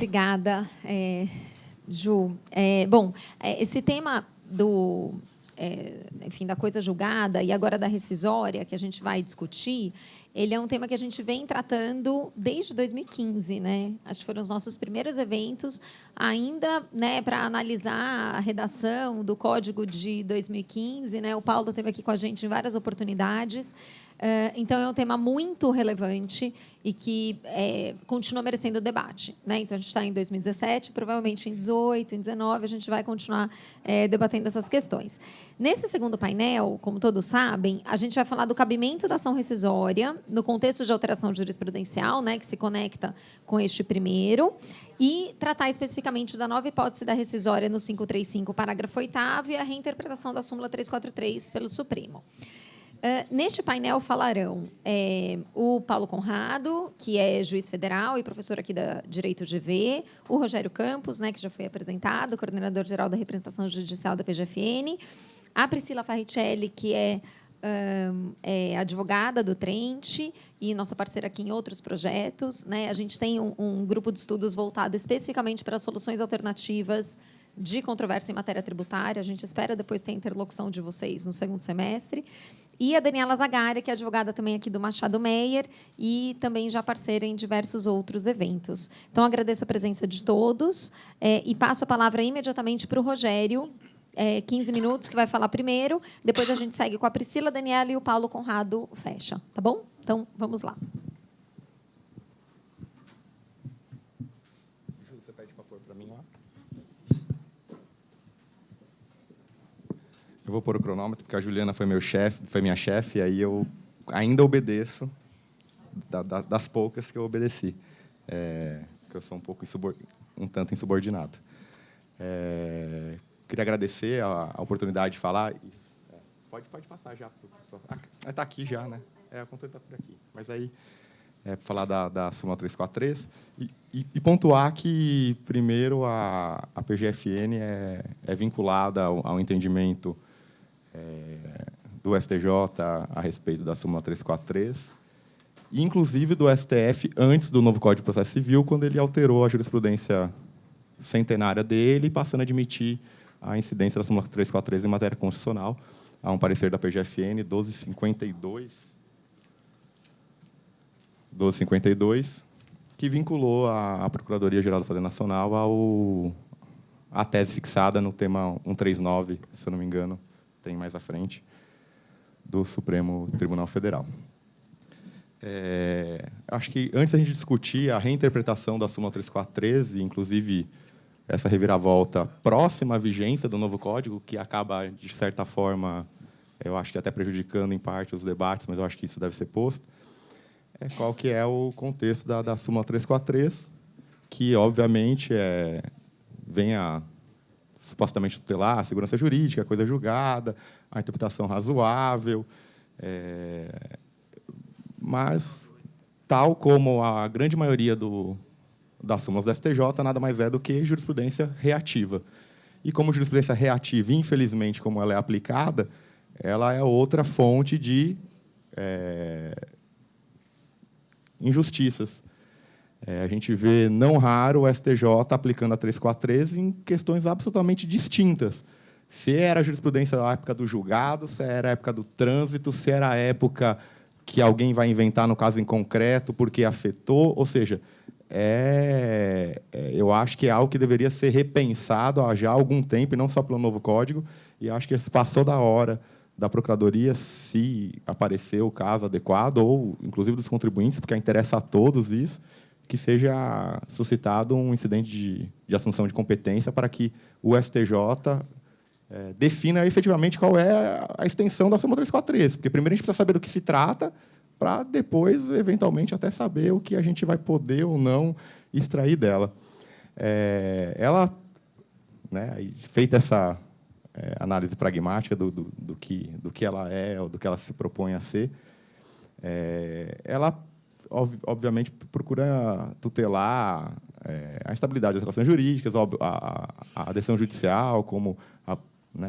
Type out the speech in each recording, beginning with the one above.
Obrigada, Ju. Esse tema enfim, da coisa julgada e agora da rescisória, que a gente vai discutir, ele é um tema que a gente vem tratando desde 2015, né? Acho que foram os nossos primeiros eventos, ainda, né, para analisar a redação do Código de 2015, né? O Paulo esteve aqui com a gente em várias oportunidades. Então, é um tema muito relevante e que continua merecendo debate, né? Então, a gente está em 2017, provavelmente em 2018, em 2019, a gente vai continuar debatendo essas questões. Nesse segundo painel, como todos sabem, a gente vai falar do cabimento da ação rescisória no contexto de alteração jurisprudencial, né, que se conecta com este primeiro, e tratar especificamente da nova hipótese da rescisória no 535, parágrafo 8º, e a reinterpretação da súmula 343 pelo Supremo. Neste painel falarão o Paulo Conrado, que é juiz federal e professor aqui da Direito GV, o Rogério Campos, né, que já foi apresentado, coordenador-geral da representação judicial da PGFN, a Priscila Farricelli, que é advogada do Trent e nossa parceira aqui em outros projetos, né? A gente tem um grupo de estudos voltado especificamente para soluções alternativas de controvérsia em matéria tributária. A gente espera depois ter a interlocução de vocês no segundo semestre. E a Daniela Zagari, que é advogada também aqui do Machado Meyer e também já parceira em diversos outros eventos. Então, agradeço a presença de todos e passo a palavra imediatamente para o Rogério, 15 minutos, que vai falar primeiro. Depois a gente segue com a Priscila, a Daniela e o Paulo Conrado fecha. Tá bom? Então, vamos lá. Ju, você pede para pôr para mim lá? Eu vou pôr o cronômetro, porque a Juliana foi minha chefe, e aí eu ainda obedeço das poucas que eu obedeci, que eu sou um tanto insubordinado. Queria agradecer a oportunidade de falar. Pode passar já. Está aqui já, né? A controle está por aqui. Mas aí, para falar da súmula 343 e pontuar que, primeiro, a PGFN é vinculada ao entendimento do STJ a respeito da súmula 343, e, inclusive, do STF antes do novo Código de Processo Civil, quando ele alterou a jurisprudência centenária dele, passando a admitir a incidência da súmula 343 em matéria constitucional. Há um parecer da PGFN 1252, que vinculou a Procuradoria-Geral da Fazenda Nacional à tese fixada no tema 139, se eu não me engano, tem mais à frente, do Supremo Tribunal Federal. Acho que, antes da gente discutir a reinterpretação da súmula 343, inclusive essa reviravolta próxima à vigência do novo Código, que acaba, de certa forma, eu acho que até prejudicando, em parte, os debates, mas eu acho que isso deve ser posto, qual que é o contexto da súmula 343, que, obviamente, vem a supostamente tutelar a segurança jurídica, a coisa julgada, a interpretação razoável, mas, tal como a grande maioria das súmulas do STJ, nada mais é do que jurisprudência reativa. E como jurisprudência reativa, infelizmente, como ela é aplicada, ela é outra fonte de injustiças. A gente vê, não raro, o STJ aplicando a 343 em questões absolutamente distintas. Se era a jurisprudência da época do julgado, se era a época do trânsito, se era a época que alguém vai inventar no caso em concreto porque afetou, ou seja, eu acho que é algo que deveria ser repensado há já algum tempo, e não só pelo novo Código, e acho que passou da hora da Procuradoria, se aparecer o caso adequado, ou, inclusive, dos contribuintes, porque interessa a todos isso, que seja suscitado um incidente de assunção de competência para que o STJ defina efetivamente qual é a extensão da súmula 343, porque primeiro a gente precisa saber do que se trata, para depois, eventualmente, até saber o que a gente vai poder ou não extrair dela. Ela, né, feita essa análise pragmática do que ela é, ou do que ela se propõe a ser, ela, obviamente, procura tutelar a estabilidade das relações jurídicas, a decisão judicial como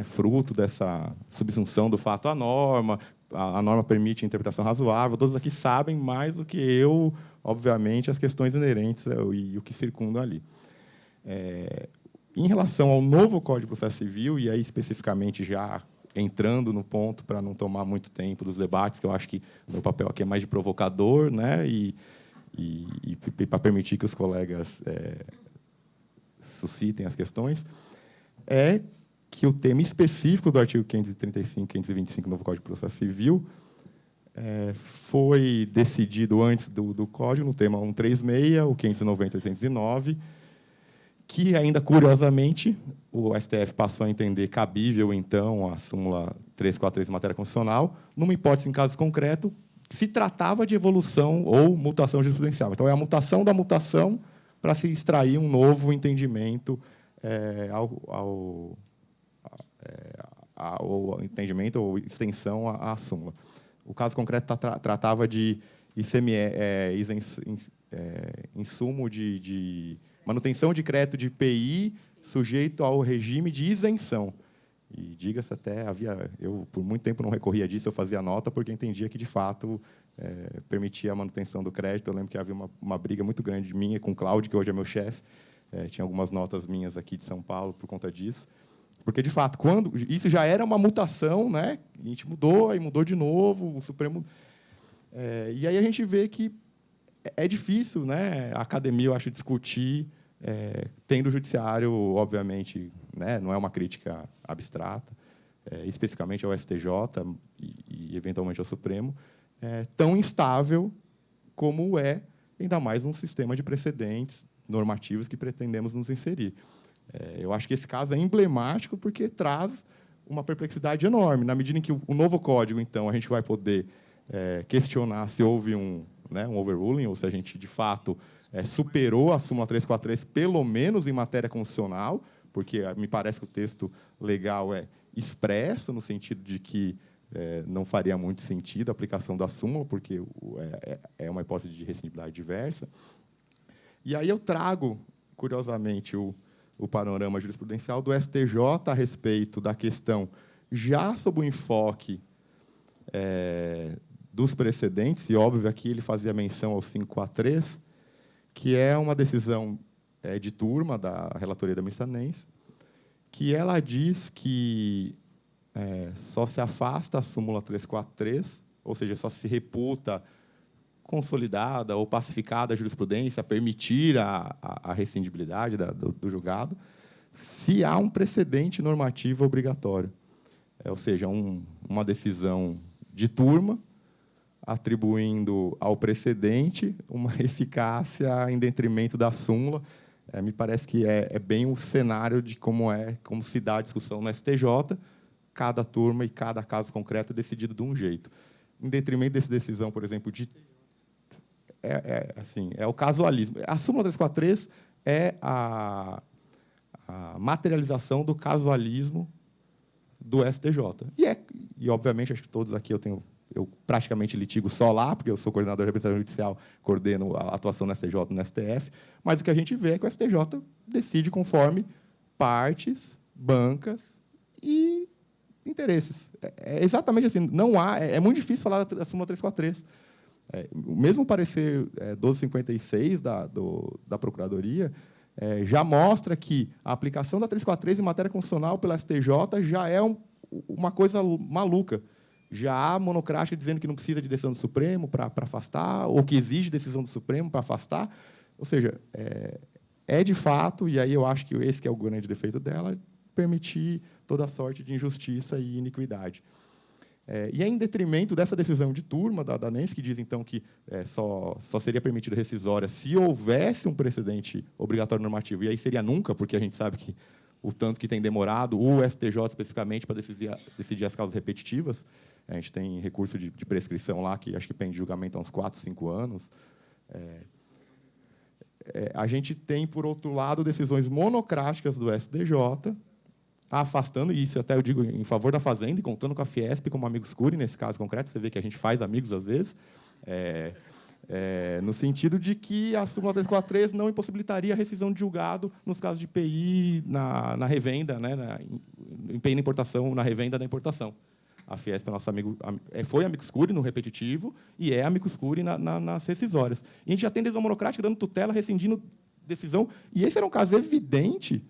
fruto dessa subsunção do fato à norma. A norma permite interpretação razoável. Todos aqui sabem mais do que eu, obviamente, as questões inerentes e o que circunda ali. Em relação ao novo Código de Processo Civil, e aí especificamente já entrando no ponto para não tomar muito tempo dos debates, que eu acho que o meu papel aqui é mais de provocador, né, e para permitir que os colegas suscitem as questões, é que o tema específico do artigo 535 e 525 do novo Código de Processo Civil foi decidido antes do Código, no tema 136, o 590 e 809, que, ainda curiosamente, o STF passou a entender cabível, então, a súmula 343 de matéria constitucional, numa hipótese, em caso concreto, se tratava de evolução ou mutação jurisprudencial. Então, é a mutação da mutação para se extrair um novo entendimento ao entendimento ou extensão à súmula. O caso concreto tratava de insumo de manutenção de crédito de IPI sujeito ao regime de isenção. E, diga-se até, eu, por muito tempo, não recorria disso, eu fazia nota, porque entendia que, de fato, permitia a manutenção do crédito. Eu lembro que havia uma briga muito grande minha com o Cláudio, que hoje é meu chefe. Tinha algumas notas minhas aqui de São Paulo por conta disso. Porque, de fato, quando isso já era uma mutação, né? A gente mudou, aí mudou de novo, o Supremo... e aí a gente vê que é difícil, né, a academia, eu acho, discutir, tendo o judiciário, obviamente, né, não é uma crítica abstrata, especificamente ao STJ e, eventualmente, ao Supremo, tão instável como ainda mais num sistema de precedentes normativos que pretendemos nos inserir. Eu acho que esse caso é emblemático porque traz uma perplexidade enorme, na medida em que o novo código, então, a gente vai poder questionar se houve um overruling, ou se a gente, de fato, superou a súmula 343, pelo menos em matéria constitucional, porque me parece que o texto legal é expresso, no sentido de que não faria muito sentido a aplicação da súmula, porque é uma hipótese de rescindibilidade diversa. E aí eu trago, curiosamente, o panorama jurisprudencial do STJ a respeito da questão, já sob o enfoque dos precedentes, e, óbvio, aqui ele fazia menção ao 543, que é uma decisão de turma da relatoria da ministra Nens, que ela diz que só se afasta a súmula 343, ou seja, só se reputa consolidada ou pacificada a jurisprudência, permitir a rescindibilidade do julgado, se há um precedente normativo obrigatório. Ou seja, uma decisão de turma, atribuindo ao precedente uma eficácia em detrimento da súmula. Me parece que é bem o cenário de como se dá a discussão no STJ, cada turma e cada caso concreto é decidido de um jeito. Em detrimento dessa decisão, por exemplo, é o casualismo. A súmula 343 é a materialização do casualismo do STJ. E, obviamente, acho que todos aqui eu praticamente litigo só lá, porque eu sou coordenador de representação judicial, coordeno a atuação no STJ e no STF, mas o que a gente vê é que o STJ decide conforme partes, bancas e interesses. É exatamente assim. Não há, é muito difícil falar da súmula 343. O mesmo parecer 1256 da Procuradoria já mostra que a aplicação da 343 em matéria constitucional pela STJ já é uma coisa maluca. Já há monocrática dizendo que não precisa de decisão do Supremo para afastar, ou que exige decisão do Supremo para afastar. Ou seja, de fato, e aí eu acho que esse que é o grande defeito dela, permitir toda sorte de injustiça e iniquidade. E é em detrimento dessa decisão de turma da Nens, que diz, então, que só seria permitida rescisória se houvesse um precedente obrigatório normativo, e aí seria nunca, porque a gente sabe que o tanto que tem demorado, o STJ especificamente, para decidir as causas repetitivas. A gente tem recurso de prescrição lá, que acho que pende julgamento há uns 4, 5 anos. A gente tem, por outro lado, decisões monocráticas do STJ, afastando, e isso até eu digo em favor da Fazenda, e contando com a Fiesp como amigo escuro, nesse caso concreto, você vê que a gente faz amigos às vezes, no sentido de que a súmula 343 não impossibilitaria a rescisão de julgado nos casos de IPI na revenda, né, em IPI na importação, na revenda da importação. A Fiesp é nosso amigo, foi amigo escuro no repetitivo e é amigo escuro nas rescisórias. E a gente já tem decisão monocrática dando tutela, rescindindo decisão. E esse era um caso evidente,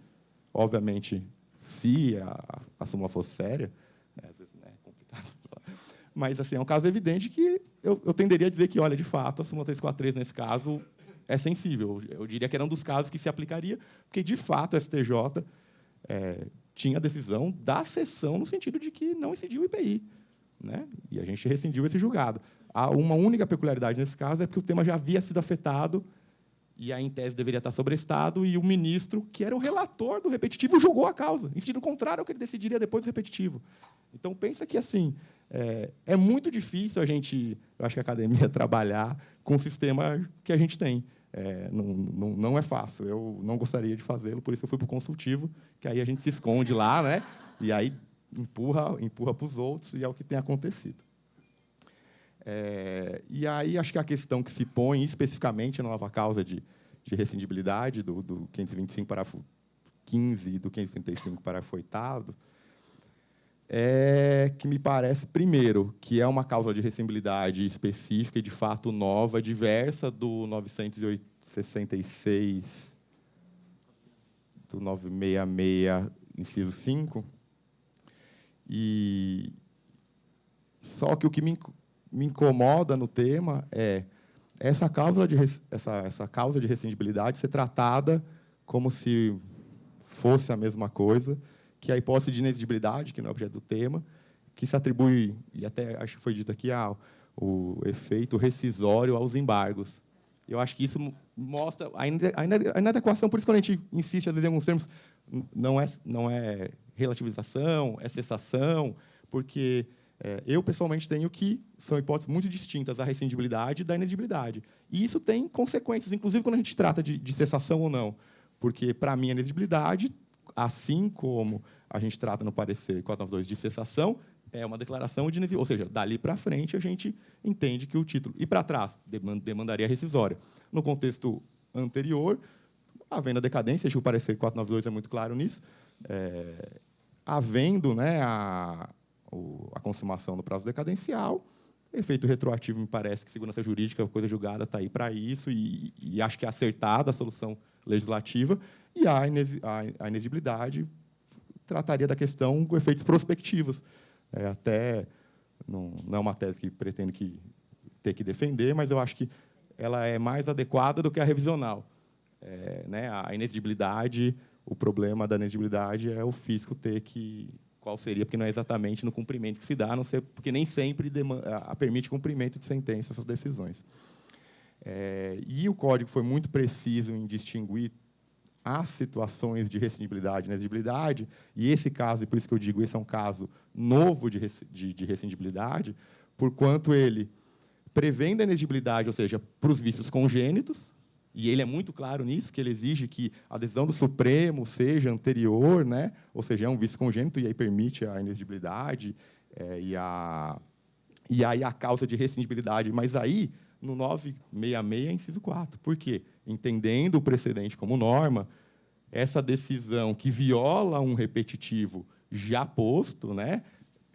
obviamente, se a súmula fosse séria, às vezes é complicado, mas assim, é um caso evidente que eu tenderia a dizer que, olha, de fato, a súmula 343, nesse caso, é sensível. Eu diria que era um dos casos que se aplicaria, porque, de fato, o STJ tinha a decisão da sessão no sentido de que não incidiu o IPI, né? E a gente rescindiu esse julgado. Há uma única peculiaridade nesse caso, é porque o tema já havia sido afetado e aí, em tese, deveria estar sobrestado, e o ministro, que era o relator do repetitivo, julgou a causa, em sentido contrário ao que ele decidiria depois do repetitivo. Então, pensa que assim é muito difícil a gente, eu acho que a academia, trabalhar com o sistema que a gente tem. Não é fácil. Eu não gostaria de fazê-lo, por isso eu fui para o consultivo, que aí a gente se esconde lá, né? E aí empurra para os outros, e é o que tem acontecido. E aí acho que a questão que se põe especificamente na nova causa de rescindibilidade do 525, parágrafo 15 e do 535, parágrafo 8º, que me parece, primeiro, que é uma causa de rescindibilidade específica e, de fato, nova, diversa do 966, do 966, inciso 5. E só que o que me incomoda no tema é essa causa de rescindibilidade ser tratada como se fosse a mesma coisa que a hipótese de inexigibilidade, que não é objeto do tema, que se atribui, e até acho que foi dito aqui, o efeito rescisório aos embargos. Eu acho que isso mostra a inadequação, por isso que a gente insiste, às vezes, em alguns termos, não é relativização, é cessação, porque eu, pessoalmente, tenho que são hipóteses muito distintas, a rescindibilidade e da inexigibilidade. E isso tem consequências, inclusive quando a gente trata de cessação ou não, porque, para mim, a inexigibilidade, assim como a gente trata no parecer 492 de cessação, é uma declaração de inexigibilidade. Ou seja, dali para frente, a gente entende que o título... E para trás, demandaria rescisória. No contexto anterior, havendo a decadência, acho que o parecer 492 é muito claro nisso, havendo, né, a consumação do prazo decadencial, efeito retroativo, me parece que segurança jurídica, a coisa julgada está aí para isso, e acho que é acertada a solução legislativa, e a inexigibilidade trataria da questão com efeitos prospectivos. Até não é uma tese que pretendo ter que defender, mas eu acho que ela é mais adequada do que a revisional. Né, a inexigibilidade, o problema da inexigibilidade é o fisco ter que... Qual seria? Porque não é exatamente no cumprimento que se dá, a não ser porque nem sempre permite cumprimento de sentença, essas decisões. E o Código foi muito preciso em distinguir as situações de rescindibilidade e inexigibilidade, e esse caso, e por isso que eu digo, esse é um caso novo de rescindibilidade, porquanto ele prevendo a inexigibilidade, ou seja, para os vícios congênitos, e ele é muito claro nisso, que ele exige que a decisão do Supremo seja anterior, né? Ou seja, é um vício congênito, e aí permite a inexigibilidade e aí a causa de rescindibilidade. Mas aí, no 966, inciso 4. Por quê? Entendendo o precedente como norma, essa decisão que viola um repetitivo já posto, né,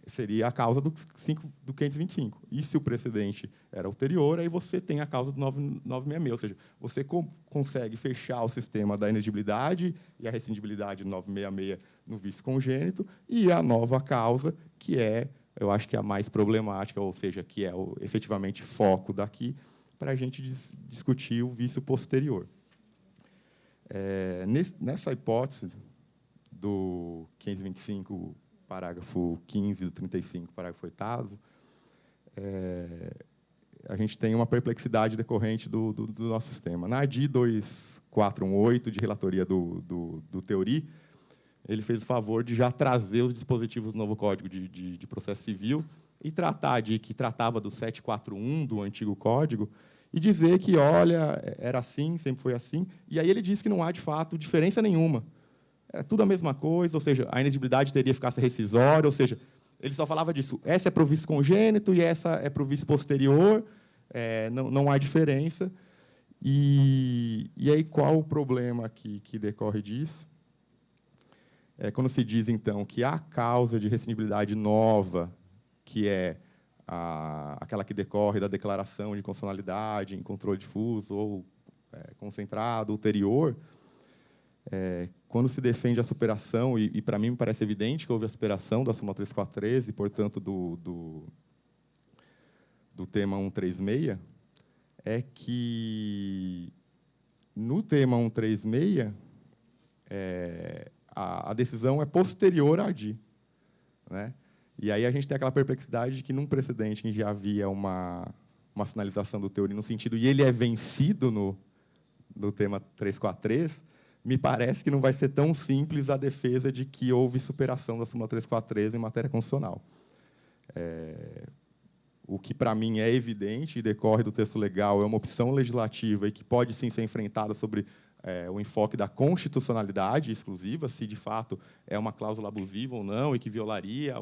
seria a causa do 525. E se o precedente era ulterior, aí você tem a causa do 966. Ou seja, você consegue fechar o sistema da inexigibilidade e a rescindibilidade do 966 no vício congênito, e a nova causa, que eu acho que é a mais problemática, ou seja, que é efetivamente foco daqui, para a gente discutir o vício posterior. Nessa hipótese do 525, parágrafo 15 do 35, parágrafo 8º, a gente tem uma perplexidade decorrente do nosso sistema. Na ADI 2418, de relatoria do Teori, ele fez o favor de já trazer os dispositivos do novo Código de Processo Civil e que tratava do 741 do antigo Código, e dizer que, olha, era assim, sempre foi assim, e aí ele disse que não há, de fato, diferença nenhuma. É tudo a mesma coisa, ou seja, a inexigibilidade teria eficácia rescisória, ou seja, ele só falava disso. Essa é para o vício congênito e essa é para o vício posterior, não há diferença. E aí, qual o problema que decorre disso? Quando se diz, então, que a causa de rescindibilidade nova, que é aquela que decorre da declaração de constitucionalidade em controle difuso ou concentrado, ulterior, quando se defende a superação, e para mim me parece evidente que houve a superação da súmula 343 e, portanto, do tema 136, é que, no tema 136, a decisão é posterior a ADI, né? E aí a gente tem aquela perplexidade de que, num precedente em que já havia uma sinalização do teor no sentido, e ele é vencido no tema 343, me parece que não vai ser tão simples a defesa de que houve superação da súmula 343 em matéria constitucional. O que, para mim, é evidente e decorre do texto legal é uma opção legislativa e que pode, sim, ser enfrentada sobre o enfoque da constitucionalidade exclusiva, se, de fato, é uma cláusula abusiva ou não e que violaria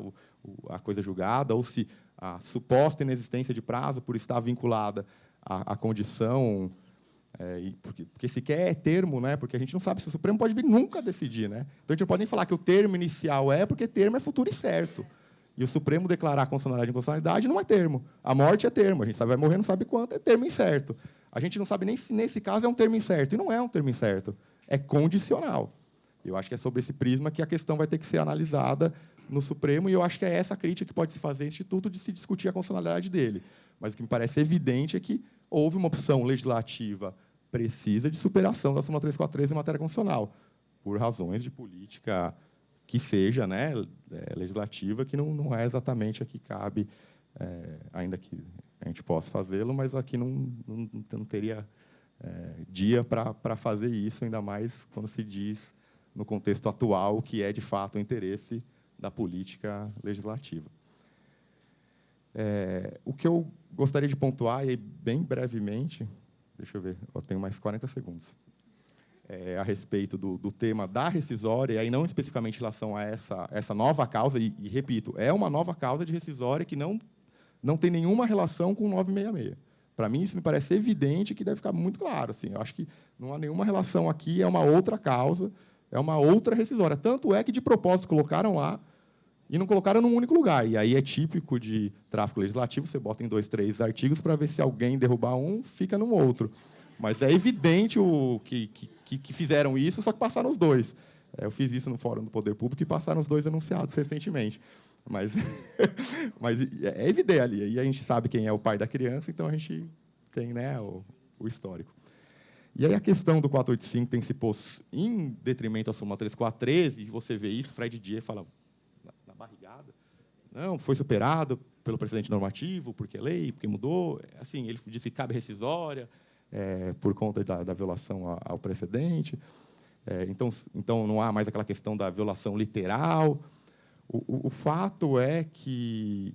a coisa julgada, ou se a suposta inexistência de prazo, por estar vinculada à condição... porque sequer é termo, né? Porque a gente não sabe se o Supremo pode vir nunca decidir, né? Então, a gente não pode nem falar que o termo inicial porque termo é futuro e certo. E o Supremo declarar a constitucionalidade e inconstitucionalidade não é termo. A morte é termo. A gente sabe, vai morrer, não sabe quanto, é termo incerto. A gente não sabe nem se, nesse caso, é um termo incerto. E não é um termo incerto. É condicional. Eu acho que é sobre esse prisma que a questão vai ter que ser analisada no Supremo, e eu acho que é essa crítica que pode se fazer ao Instituto de se discutir a constitucionalidade dele. Mas o que me parece evidente é que houve uma opção legislativa precisa de superação da súmula 343 em matéria constitucional, por razões de política que seja, né, legislativa, que não é exatamente a que cabe, ainda que a gente possa fazê-lo, mas aqui não teria dia para fazer isso, ainda mais quando se diz, no contexto atual, que é, de fato, o interesse da política legislativa. O que eu gostaria de pontuar, e bem brevemente, deixa eu ver, eu tenho mais 40 segundos, a respeito do tema da rescisória, e aí não especificamente em relação a essa nova causa, e repito, é uma nova causa de rescisória que não tem nenhuma relação com o 966. Para mim, isso me parece evidente, que deve ficar muito claro. Assim, eu acho que não há nenhuma relação aqui, é uma outra causa, é uma outra rescisória. Tanto é que, de propósito, colocaram lá e não colocaram num único lugar. E aí é típico de tráfico legislativo, você bota em 2, 3 artigos para ver se alguém derrubar um, fica no outro. Mas é evidente que fizeram isso, só que passaram os dois. Eu fiz isso no Fórum do Poder Público e passaram os dois enunciados recentemente. Mas é evidente ali. E a gente sabe quem é o pai da criança, então a gente tem, né, o histórico. E aí a questão do 485 tem se posto em detrimento à súmula 343, e você vê isso, Fred Dier fala na barrigada, não, foi superado pelo precedente normativo, porque é lei, porque mudou. Assim, ele disse que cabe rescisória por conta da violação ao precedente. Então, não há mais aquela questão da violação literal. O fato é que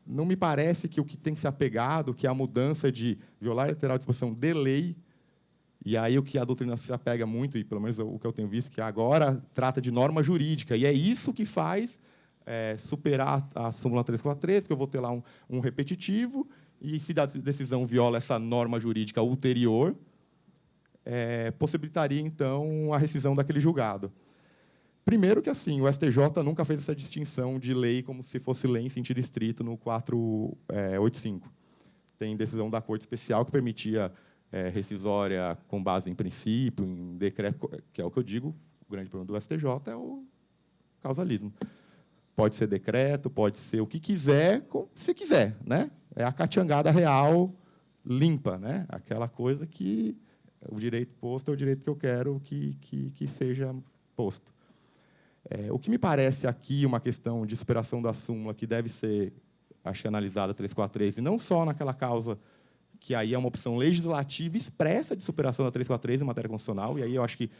não me parece que o que tem que ser apegado, que é a mudança de violar a literal disposição de lei, e aí o que a doutrina se apega muito, e pelo menos o que eu tenho visto, que agora trata de norma jurídica, e é isso que faz superar a súmula 343, porque eu vou ter lá um repetitivo, e se a decisão viola essa norma jurídica ulterior, possibilitaria, então, a rescisão daquele julgado. Primeiro que, assim, o STJ nunca fez essa distinção de lei como se fosse lei em sentido estrito no 485. Tem decisão da Corte Especial que permitia rescisória com base em princípio, em decreto, que é o que eu digo, o grande problema do STJ é o causalismo. Pode ser decreto, pode ser o que quiser, se quiser, né? É a catiangada real limpa, né? Aquela coisa que o direito posto é o direito que eu quero que seja posto. O que me parece aqui uma questão de superação da súmula que deve ser, acho, analisada 343, e não só naquela causa que aí é uma opção legislativa expressa de superação da 343 em matéria constitucional, e aí eu acho que,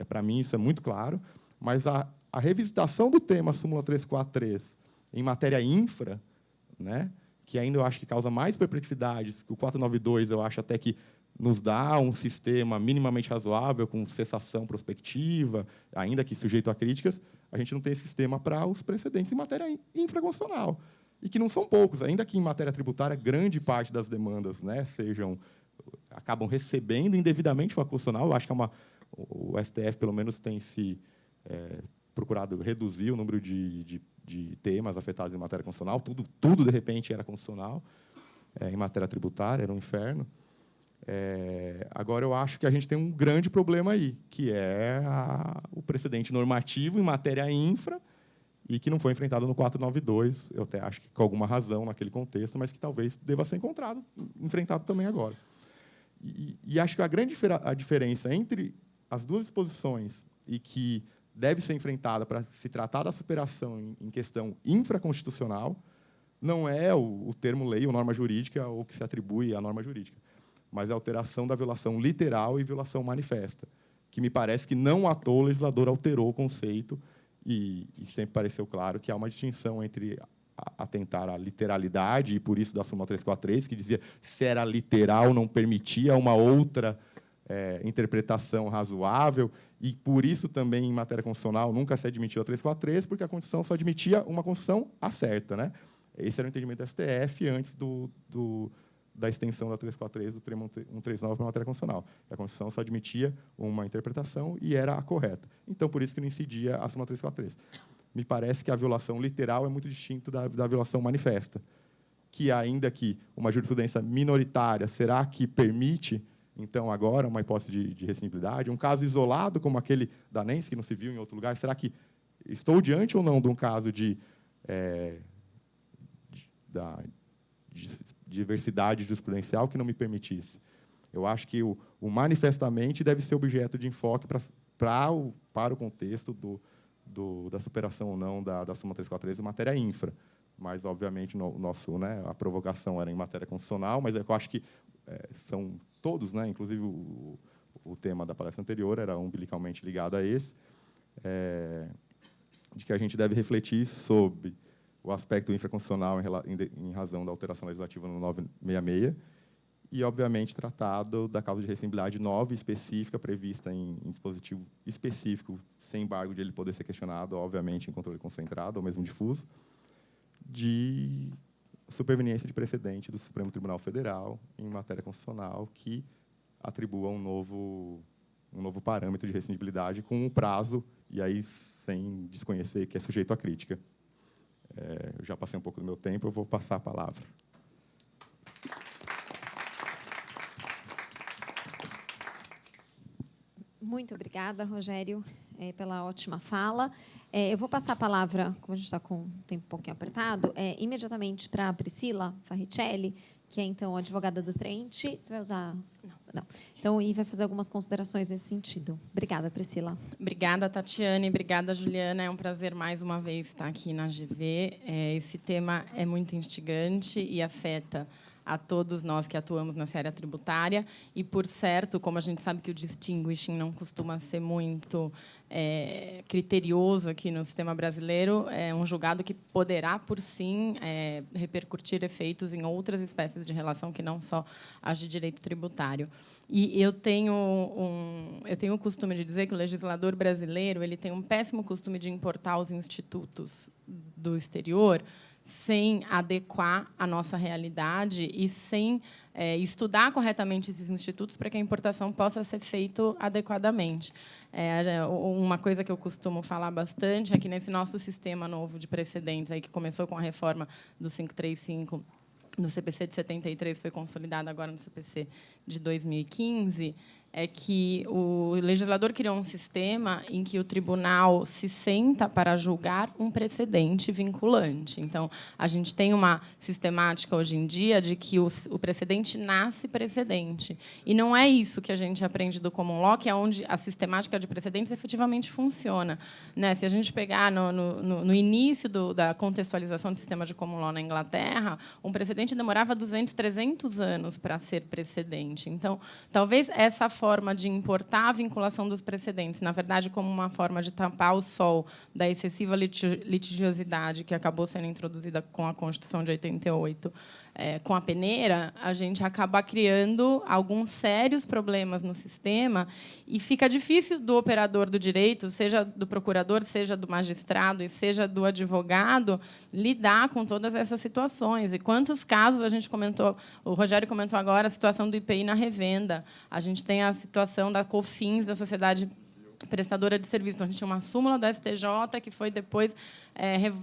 para mim, isso é muito claro, mas a revisitação do tema súmula 343 em matéria infra, né, que ainda eu acho que causa mais perplexidades, que o 492 eu acho até que nos dá um sistema minimamente razoável, com cessação prospectiva, ainda que sujeito a críticas, a gente não tem esse sistema para os precedentes em matéria infraconstitucional. E que não são poucos, ainda que em matéria tributária, grande parte das demandas, né, acabam recebendo indevidamente o constitucional. Eu acho que o STF, pelo menos, tem se procurado reduzir o número de temas afetados em matéria constitucional. Tudo, de repente, era constitucional. Em matéria tributária, era um inferno. Agora, eu acho que a gente tem um grande problema aí, que é o precedente normativo em matéria infra, e que não foi enfrentado no 492, eu até acho que com alguma razão naquele contexto, mas que talvez deva ser enfrentado também agora. E acho que a diferença entre as duas disposições e que deve ser enfrentada para se tratar da superação em questão infraconstitucional não é o termo lei ou norma jurídica ou que se atribui à norma jurídica, mas a alteração da violação literal e violação manifesta, que me parece que não à toa o legislador alterou o conceito e sempre pareceu claro que há uma distinção entre atentar à literalidade, e por isso da súmula 343, que dizia se era literal, não permitia uma outra interpretação razoável, e por isso também, em matéria constitucional, nunca se admitiu a 343, porque a Constituição só admitia uma Constituição acerta, né? Esse era o entendimento do STF antes da extensão da 343 do termo 139 para a matéria constitucional. A Constituição só admitia uma interpretação e era a correta. Então, por isso que não incidia a súmula 343. Me parece que a violação literal é muito distinta da violação manifesta, que, ainda que uma jurisprudência minoritária, será que permite, então, agora, uma hipótese de rescindibilidade? Um caso isolado, como aquele da Nens, que não se viu em outro lugar, será que estou diante ou não de um caso de diversidade jurisprudencial que não me permitisse? Eu acho que o manifestamente deve ser objeto de enfoque para o contexto da superação ou não da súmula 343 em matéria infra. Mas, obviamente, a provocação era em matéria constitucional, mas eu acho que são todos, né, inclusive o tema da palestra anterior era umbilicalmente ligado a esse, de que a gente deve refletir sobre o aspecto infraconstitucional em razão da alteração legislativa no 966 e, obviamente, tratado da causa de rescindibilidade nova e específica, prevista em dispositivo específico, sem embargo de ele poder ser questionado, obviamente, em controle concentrado ou mesmo difuso, de superveniência de precedente do Supremo Tribunal Federal em matéria constitucional que atribua um novo parâmetro de rescindibilidade com um prazo, e aí sem desconhecer que é sujeito à crítica. Eu já passei um pouco do meu tempo, eu vou passar a palavra. Muito obrigada, Rogério, pela ótima fala. Eu vou passar a palavra, como a gente está com o tempo um pouquinho apertado, imediatamente para a Priscila Farricelli, que é, então, advogada do Trent. Você vai usar? Não. Então, e vai fazer algumas considerações nesse sentido. Obrigada, Priscila. Obrigada, Tatiane. Obrigada, Juliana. É um prazer, mais uma vez, estar aqui na GV. Esse tema é muito instigante e afeta a todos nós que atuamos na área tributária. E, por certo, como a gente sabe que o distinguishing não costuma ser muito criterioso aqui no sistema brasileiro, é um julgado que poderá, por sim, repercutir efeitos em outras espécies de relação que não só as de direito tributário. E eu tenho o costume de dizer que o legislador brasileiro ele tem um péssimo costume de importar os institutos do exterior sem adequar a nossa realidade e sem estudar corretamente esses institutos para que a importação possa ser feita adequadamente. Uma coisa que eu costumo falar bastante é que, nesse nosso sistema novo de precedentes, aí, que começou com a reforma do 535, no CPC de 73, foi consolidado agora no CPC de 2015, é que o legislador criou um sistema em que o tribunal se senta para julgar um precedente vinculante. Então, a gente tem uma sistemática hoje em dia de que o precedente nasce precedente. E não é isso que a gente aprende do common law, que é onde a sistemática de precedentes efetivamente funciona. Né? Se a gente pegar no início da contextualização do sistema de common law na Inglaterra, um precedente demorava 200, 300 anos para ser precedente. Então, talvez essa forma de importar a vinculação dos precedentes, na verdade, como uma forma de tampar o sol da excessiva litigiosidade que acabou sendo introduzida com a Constituição de 88, com a peneira, a gente acaba criando alguns sérios problemas no sistema e fica difícil do operador do direito, seja do procurador, seja do magistrado e seja do advogado, lidar com todas essas situações. E quantos casos a gente comentou, o Rogério comentou agora, a situação do IPI na revenda, a gente tem a situação da COFINS, da sociedade prestadora de serviço. Então, a gente tinha uma súmula do STJ que foi depois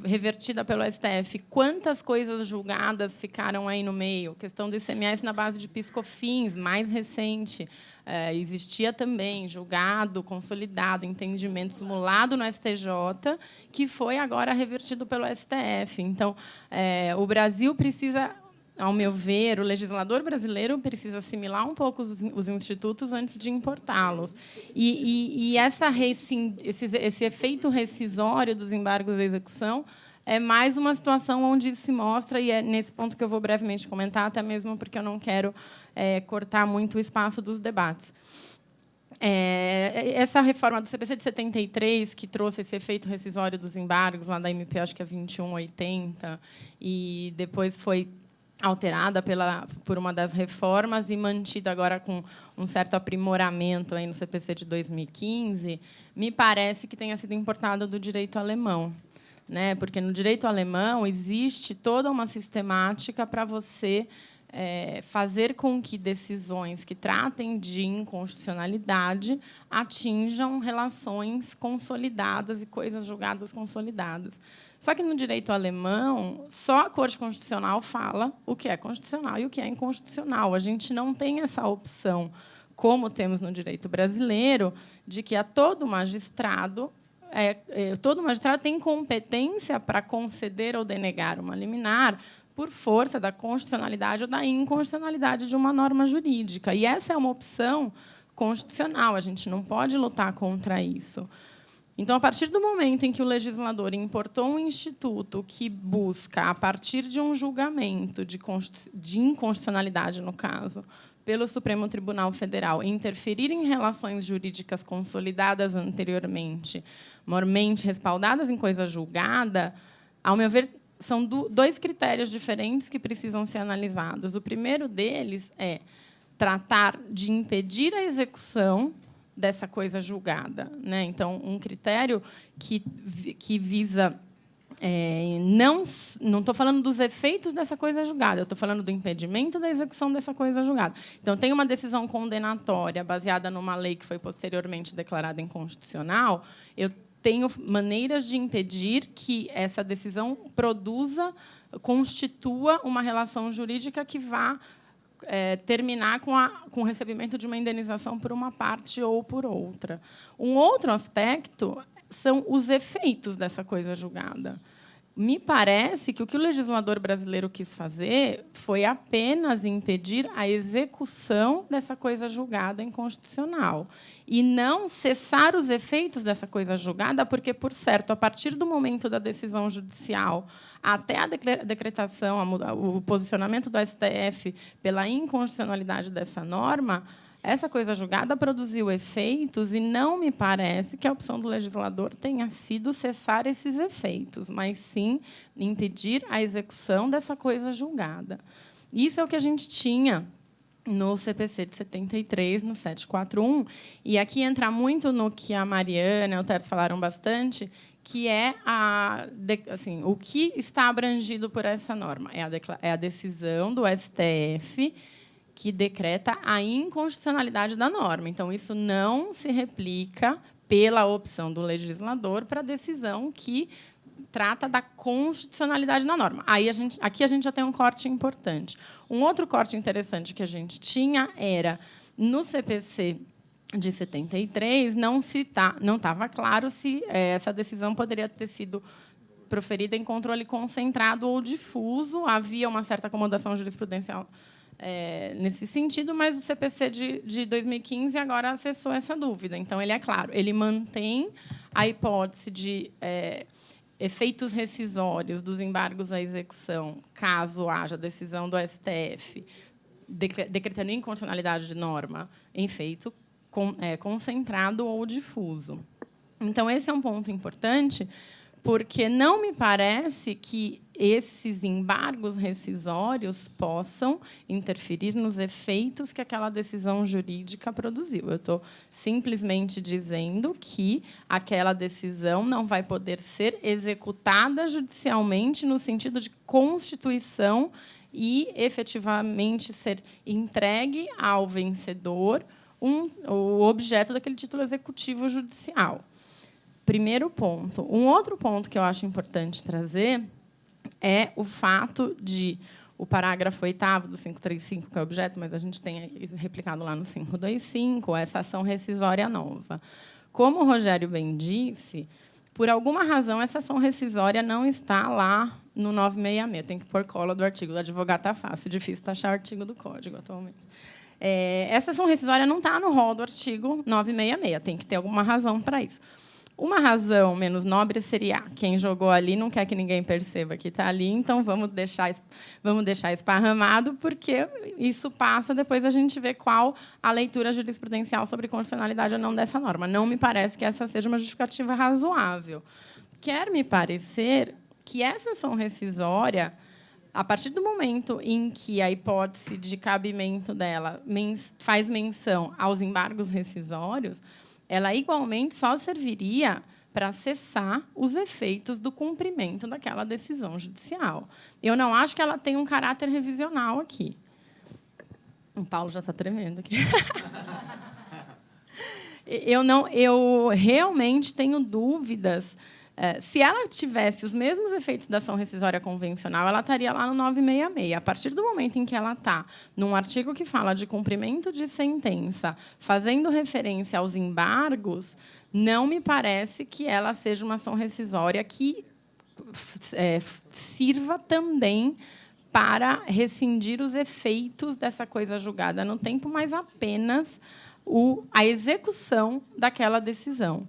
revertida pelo STF. Quantas coisas julgadas ficaram aí no meio? Questão do ICMS na base de PIS/COFINS, mais recente. Existia também julgado, consolidado, entendimento simulado no STJ, que foi agora revertido pelo STF. Então, o Brasil precisa... Ao meu ver, o legislador brasileiro precisa assimilar um pouco os institutos antes de importá-los. E esse efeito rescisório dos embargos da execução é mais uma situação onde isso se mostra, e é nesse ponto que eu vou brevemente comentar, até mesmo porque eu não quero cortar muito o espaço dos debates. Essa reforma do CPC de 73, que trouxe esse efeito rescisório dos embargos, lá da MP, acho que é 2180, e depois foi alterada por uma das reformas e mantida agora com um certo aprimoramento aí no CPC de 2015, me parece que tenha sido importada do direito alemão, né? Porque no direito alemão existe toda uma sistemática para você fazer com que decisões que tratem de inconstitucionalidade atinjam relações consolidadas e coisas julgadas consolidadas. Só que, no direito alemão, só a Corte Constitucional fala o que é constitucional e o que é inconstitucional. A gente não tem essa opção, como temos no direito brasileiro, de que todo magistrado tem competência para conceder ou denegar uma liminar por força da constitucionalidade ou da inconstitucionalidade de uma norma jurídica. E essa é uma opção constitucional. A gente não pode lutar contra isso. Então, a partir do momento em que o legislador importou um instituto que busca, a partir de um julgamento de inconstitucionalidade, no caso, pelo Supremo Tribunal Federal, interferir em relações jurídicas consolidadas anteriormente, mormente respaldadas em coisa julgada, ao meu ver, são dois critérios diferentes que precisam ser analisados. O primeiro deles é tratar de impedir a execução dessa coisa julgada, né? Então, um critério que visa... não estou falando dos efeitos dessa coisa julgada, eu estou falando do impedimento da execução dessa coisa julgada. Então, tem uma decisão condenatória baseada numa lei que foi posteriormente declarada inconstitucional, eu tenho maneiras de impedir que essa decisão constitua uma relação jurídica que vá terminar com o recebimento de uma indenização por uma parte ou por outra. Um outro aspecto são os efeitos dessa coisa julgada. Me parece que o legislador brasileiro quis fazer foi apenas impedir a execução dessa coisa julgada inconstitucional e não cessar os efeitos dessa coisa julgada, porque, por certo, a partir do momento da decisão judicial até a decretação, o posicionamento do STF pela inconstitucionalidade dessa norma, essa coisa julgada produziu efeitos e não me parece que a opção do legislador tenha sido cessar esses efeitos, mas sim impedir a execução dessa coisa julgada. Isso é o que a gente tinha no CPC de 73, no 741, e aqui entra muito no que a Mariana e o Tércio falaram bastante, que é o que está abrangido por essa norma. É a decisão do STF que decreta a inconstitucionalidade da norma. Então, isso não se replica pela opção do legislador para a decisão que trata da constitucionalidade da norma. Aqui a gente já tem um corte importante. Um outro corte interessante que a gente tinha era, no CPC de 73, não estava claro se essa decisão poderia ter sido proferida em controle concentrado ou difuso. Havia uma certa acomodação jurisprudencial nesse sentido, mas o CPC de 2015 agora acessou essa dúvida. Então, ele é claro, ele mantém a hipótese de efeitos rescisórios dos embargos à execução, caso haja decisão do STF decretando inconstitucionalidade de norma em feito concentrado ou difuso. Então, esse é um ponto importante, porque não me parece que esses embargos rescisórios possam interferir nos efeitos que aquela decisão jurídica produziu. Eu estou simplesmente dizendo que aquela decisão não vai poder ser executada judicialmente no sentido de constituição e, efetivamente, ser entregue ao vencedor o objeto daquele título executivo judicial. Primeiro ponto. Um outro ponto que eu acho importante trazer é o fato de o parágrafo 8º do 535, que é o objeto, mas a gente tem replicado lá no 525, essa ação rescisória nova. Como o Rogério bem disse, por alguma razão, essa ação rescisória não está lá no 966. Tem que pôr cola do artigo. O advogado está fácil, difícil taxar o artigo do Código atualmente. Essa ação rescisória não está no rol do artigo 966. Tem que ter alguma razão para isso. Uma razão menos nobre seria quem jogou ali não quer que ninguém perceba que está ali, então vamos deixar esparramado, porque isso passa, depois a gente vê qual a leitura jurisprudencial sobre constitucionalidade ou não dessa norma. Não me parece que essa seja uma justificativa razoável. Quer me parecer que essa ação rescisória, a partir do momento em que a hipótese de cabimento dela faz menção aos embargos rescisórios, ela igualmente só serviria para cessar os efeitos do cumprimento daquela decisão judicial. Eu não acho que ela tenha um caráter revisional aqui. O Paulo já está tremendo aqui. Eu realmente tenho dúvidas. Se ela tivesse os mesmos efeitos da ação rescisória convencional, ela estaria lá no 966. A partir do momento em que ela está num artigo que fala de cumprimento de sentença, fazendo referência aos embargos, não me parece que ela seja uma ação rescisória que sirva também para rescindir os efeitos dessa coisa julgada no tempo, mas apenas a execução daquela decisão.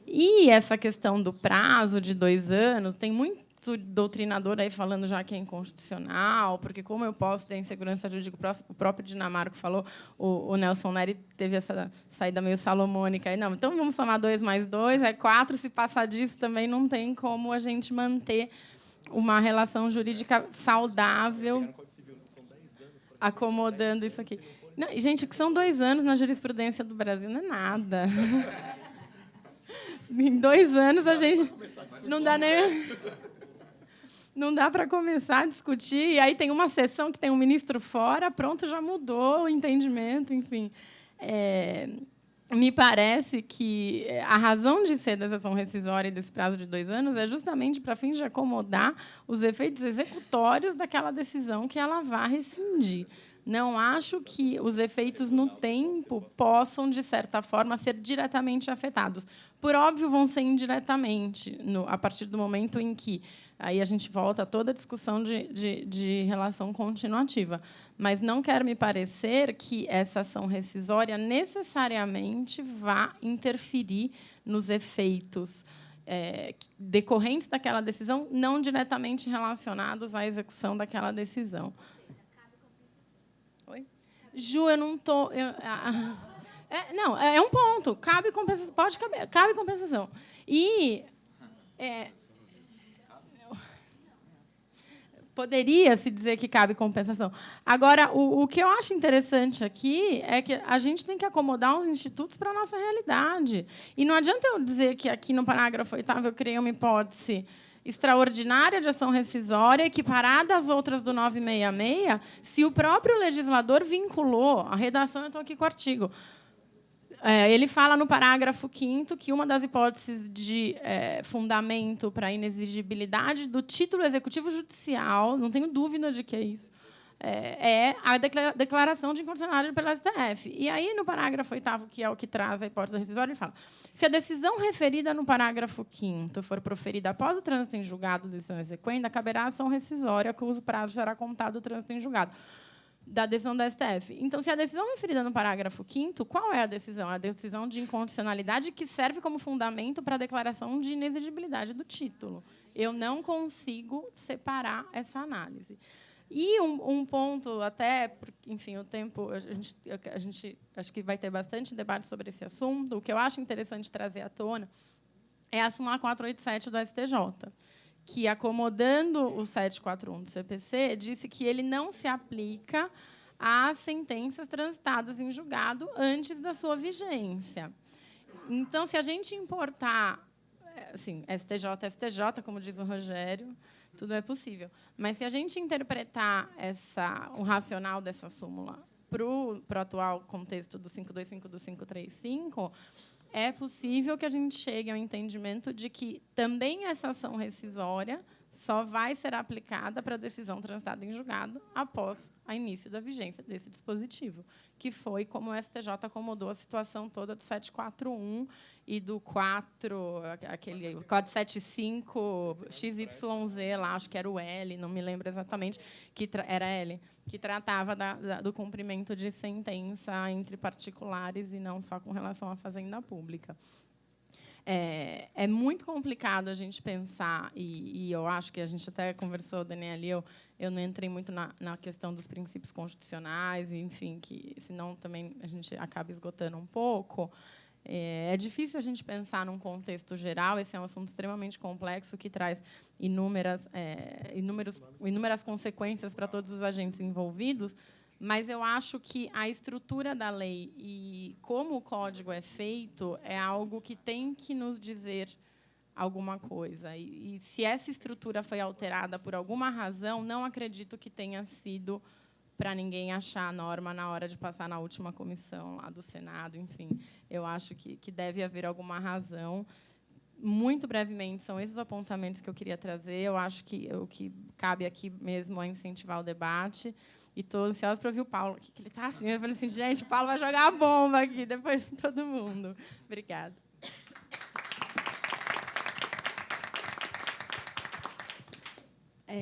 E essa questão do prazo de 2 anos, tem muito doutrinador aí falando já que é inconstitucional, porque como eu posso ter insegurança jurídica, o próprio Dinamarco falou, o Nelson Neri teve essa saída meio salomônica. Aí, não, então vamos somar 2 mais 2, é 4, se passar disso também não tem como a gente manter uma relação jurídica saudável, acomodando isso aqui. Não, gente, que são 2 anos na jurisprudência do Brasil não é nada. Em 2 anos a gente não dá para começar a discutir. E aí tem uma sessão que tem um ministro fora, pronto, já mudou o entendimento, enfim. Me parece que a razão de ser dessa ação rescisória e desse prazo de 2 anos é justamente para fins de acomodar os efeitos executórios daquela decisão que ela vá rescindir. Não acho que os efeitos no tempo possam, de certa forma, ser diretamente afetados. Por óbvio, vão ser indiretamente, a partir do momento em que... Aí a gente volta a toda a discussão de relação continuativa. Mas não quer me parecer que essa ação rescisória necessariamente vá interferir nos efeitos decorrentes daquela decisão, não diretamente relacionados à execução daquela decisão. Oi? Ju, eu não estou... não, é um ponto. Cabe compensação. Pode caber. Cabe compensação. E... poderia-se dizer que cabe compensação. Agora, o que eu acho interessante aqui é que a gente tem que acomodar os institutos para a nossa realidade. E não adianta eu dizer que aqui no parágrafo 8º eu criei uma hipótese extraordinária de ação rescisória, equiparada às outras do 966, se o próprio legislador vinculou, a redação, eu estou aqui com o artigo, ele fala no parágrafo 5º que uma das hipóteses de fundamento para a inexigibilidade do título executivo judicial, não tenho dúvida de que é isso, é a declaração de inconstitucionalidade pela STF. E aí, no parágrafo 8º, que é o que traz a hipótese rescisória, ele fala: se a decisão referida no parágrafo 5º for proferida após o trânsito em julgado da decisão exequenda, caberá a ação rescisória, cujo prazo será contado do trânsito em julgado da decisão da STF. Então, se a decisão referida no parágrafo 5º, qual é a decisão? A decisão de inconstitucionalidade que serve como fundamento para a declaração de inexigibilidade do título. Eu não consigo separar essa análise. E um ponto, até, porque, enfim, o tempo, a gente acho que vai ter bastante debate sobre esse assunto. O que eu acho interessante trazer à tona é a súmula 487 do STJ, que, acomodando o 741 do CPC, disse que ele não se aplica às sentenças transitadas em julgado antes da sua vigência. Então, se a gente importar, assim, STJ, como diz o Rogério, tudo é possível. Mas, se a gente interpretar o racional dessa súmula para o atual contexto do 525 do 535, é possível que a gente chegue ao entendimento de que também essa ação rescisória só vai ser aplicada para a decisão transitada em julgado após o início da vigência desse dispositivo, que foi como o STJ acomodou a situação toda do 741 e do 475 XYZ, lá, acho que era o L, não me lembro exatamente, era L, que tratava do cumprimento de sentença entre particulares e não só com relação à fazenda pública. É muito complicado a gente pensar, e eu acho que a gente até conversou, Daniela, eu não entrei muito na questão dos princípios constitucionais, enfim, que senão também a gente acaba esgotando um pouco. É difícil a gente pensar num contexto geral, esse é um assunto extremamente complexo que traz inúmeras consequências para todos os agentes envolvidos, mas eu acho que a estrutura da lei e como o código é feito é algo que tem que nos dizer alguma coisa. E se essa estrutura foi alterada por alguma razão, não acredito que tenha sido para ninguém achar a norma na hora de passar na última comissão lá do Senado. Enfim, eu acho que deve haver alguma razão. Muito brevemente, são esses apontamentos que eu queria trazer. Eu acho que o que cabe aqui mesmo é incentivar o debate. E estou ansiosa para ouvir o Paulo, que ele está assim. Eu falei assim, gente, o Paulo vai jogar a bomba aqui, depois de todo mundo. Obrigada.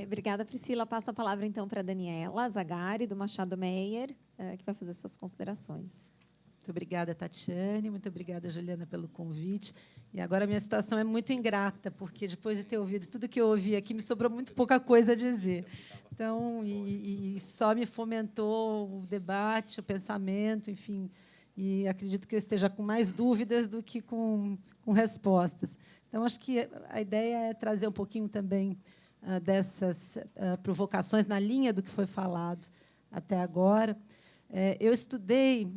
Obrigada, Priscila. Passo a palavra, então, para a Daniela Zagari, do Machado Meyer, que vai fazer suas considerações. Muito obrigada, Tatiane. Muito obrigada, Juliana, pelo convite. E agora a minha situação é muito ingrata, porque depois de ter ouvido tudo que eu ouvi aqui, me sobrou muito pouca coisa a dizer. Então, e só me fomentou o debate, o pensamento, enfim. E acredito que eu esteja com mais dúvidas do que com respostas. Então, acho que a ideia é trazer um pouquinho também dessas provocações na linha do que foi falado até agora. Eu estudei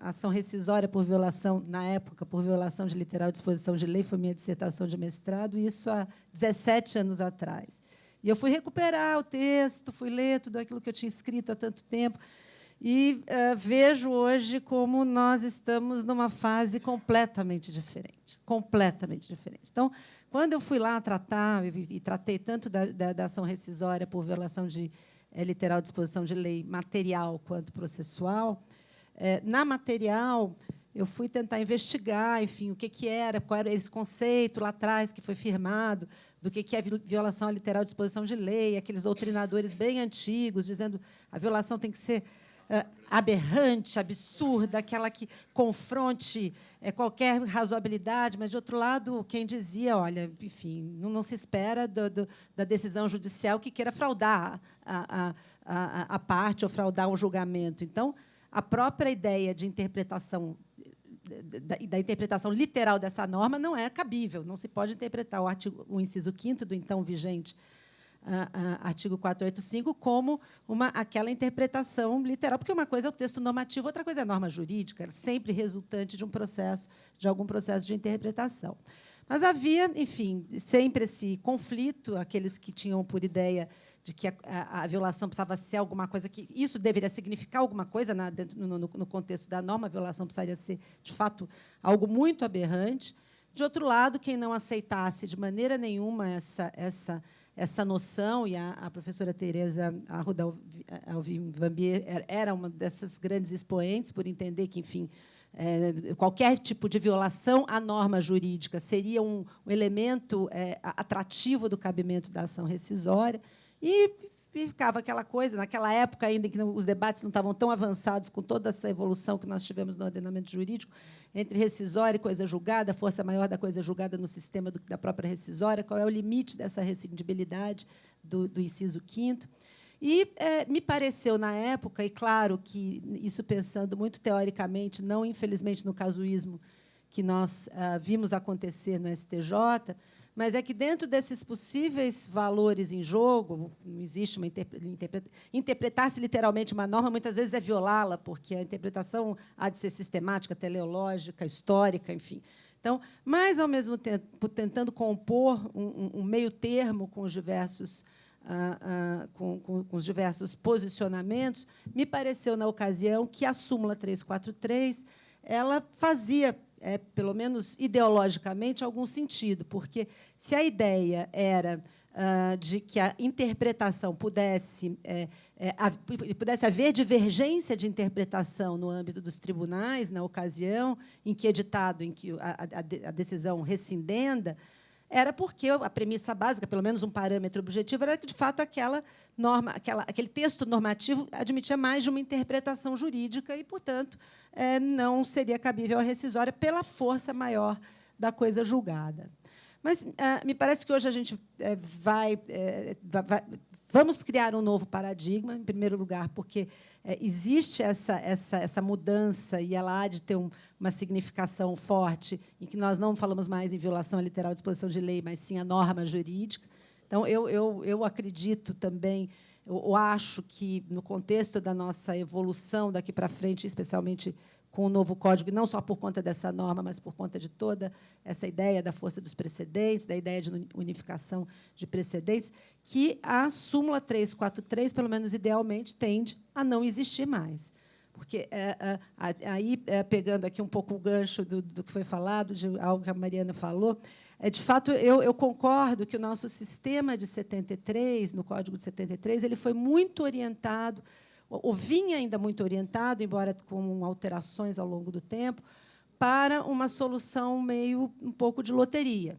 ação rescisória por violação, na época, por violação de literal disposição de lei, foi minha dissertação de mestrado, isso há 17 anos atrás. E eu fui recuperar o texto, fui ler tudo aquilo que eu tinha escrito há tanto tempo, e vejo hoje como nós estamos numa fase completamente diferente. Completamente diferente. Então, quando eu fui lá tratar, e tratei tanto da ação rescisória por violação de literal disposição de lei material quanto processual, na material, eu fui tentar investigar, enfim, o que era, qual era esse conceito lá atrás que foi firmado, do que é violação à literal disposição de lei, aqueles doutrinadores bem antigos, dizendo que a violação tem que ser aberrante, absurda, aquela que confronte qualquer razoabilidade, mas, de outro lado, quem dizia, olha, enfim, não se espera da decisão judicial que queira fraudar a parte ou fraudar um julgamento. Então, a própria ideia de interpretação da interpretação literal dessa norma não é cabível, não se pode interpretar o inciso 5º do então vigente artigo 485 como aquela interpretação literal, porque uma coisa é o texto normativo, outra coisa é a norma jurídica, sempre resultante de algum processo de interpretação. Mas havia, enfim, sempre esse conflito, aqueles que tinham por ideia de que a violação precisava ser alguma coisa, que isso deveria significar alguma coisa no contexto da norma, a violação precisaria ser, de fato, algo muito aberrante. De outro lado, quem não aceitasse de maneira nenhuma essa noção, e a professora Tereza Arruda Alvim Vambier era uma dessas grandes expoentes, por entender que, enfim, qualquer tipo de violação à norma jurídica seria um elemento atrativo do cabimento da ação rescisória, e ficava aquela coisa, naquela época ainda em que os debates não estavam tão avançados, com toda essa evolução que nós tivemos no ordenamento jurídico, entre rescisória e coisa julgada, a força maior da coisa julgada no sistema do que da própria rescisória, qual é o limite dessa rescindibilidade do inciso 5º. E me pareceu, na época, e claro que isso pensando muito teoricamente, não, infelizmente, no casuísmo que nós vimos acontecer no STJ, mas é que, dentro desses possíveis valores em jogo, não existe uma interpretar-se literalmente uma norma, muitas vezes é violá-la, porque a interpretação há de ser sistemática, teleológica, histórica, enfim. Então, mas, ao mesmo tempo, tentando compor um meio termo com os diversos, com com os diversos posicionamentos, me pareceu, na ocasião, que a súmula 343 ela fazia, pelo menos ideologicamente, algum sentido, porque se a ideia era de que a interpretação pudesse haver divergência de interpretação no âmbito dos tribunais, na ocasião em que editado, em que a decisão rescindenda, era porque a premissa básica, pelo menos um parâmetro objetivo, era que, de fato, aquela norma, aquele texto normativo admitia mais de uma interpretação jurídica e, portanto, não seria cabível a rescisória pela força maior da coisa julgada. Mas me parece que hoje a gente vamos criar um novo paradigma, em primeiro lugar, porque existe essa mudança e ela há de ter uma significação forte, em que nós não falamos mais em violação à literal disposição de lei, mas sim a norma jurídica. Então, eu acredito também, eu acho que, no contexto da nossa evolução daqui para frente, especialmente com o novo Código, e não só por conta dessa norma, mas por conta de toda essa ideia da força dos precedentes, da ideia de unificação de precedentes, que a súmula 343, pelo menos idealmente, tende a não existir mais. Porque, aí, pegando aqui um pouco o gancho do que foi falado, de algo que a Mariana falou, de fato, eu concordo que o nosso sistema de 73, no Código de 73, ele foi muito orientado, ou vinha ainda muito orientado, embora com alterações ao longo do tempo, para uma solução um pouco de loteria.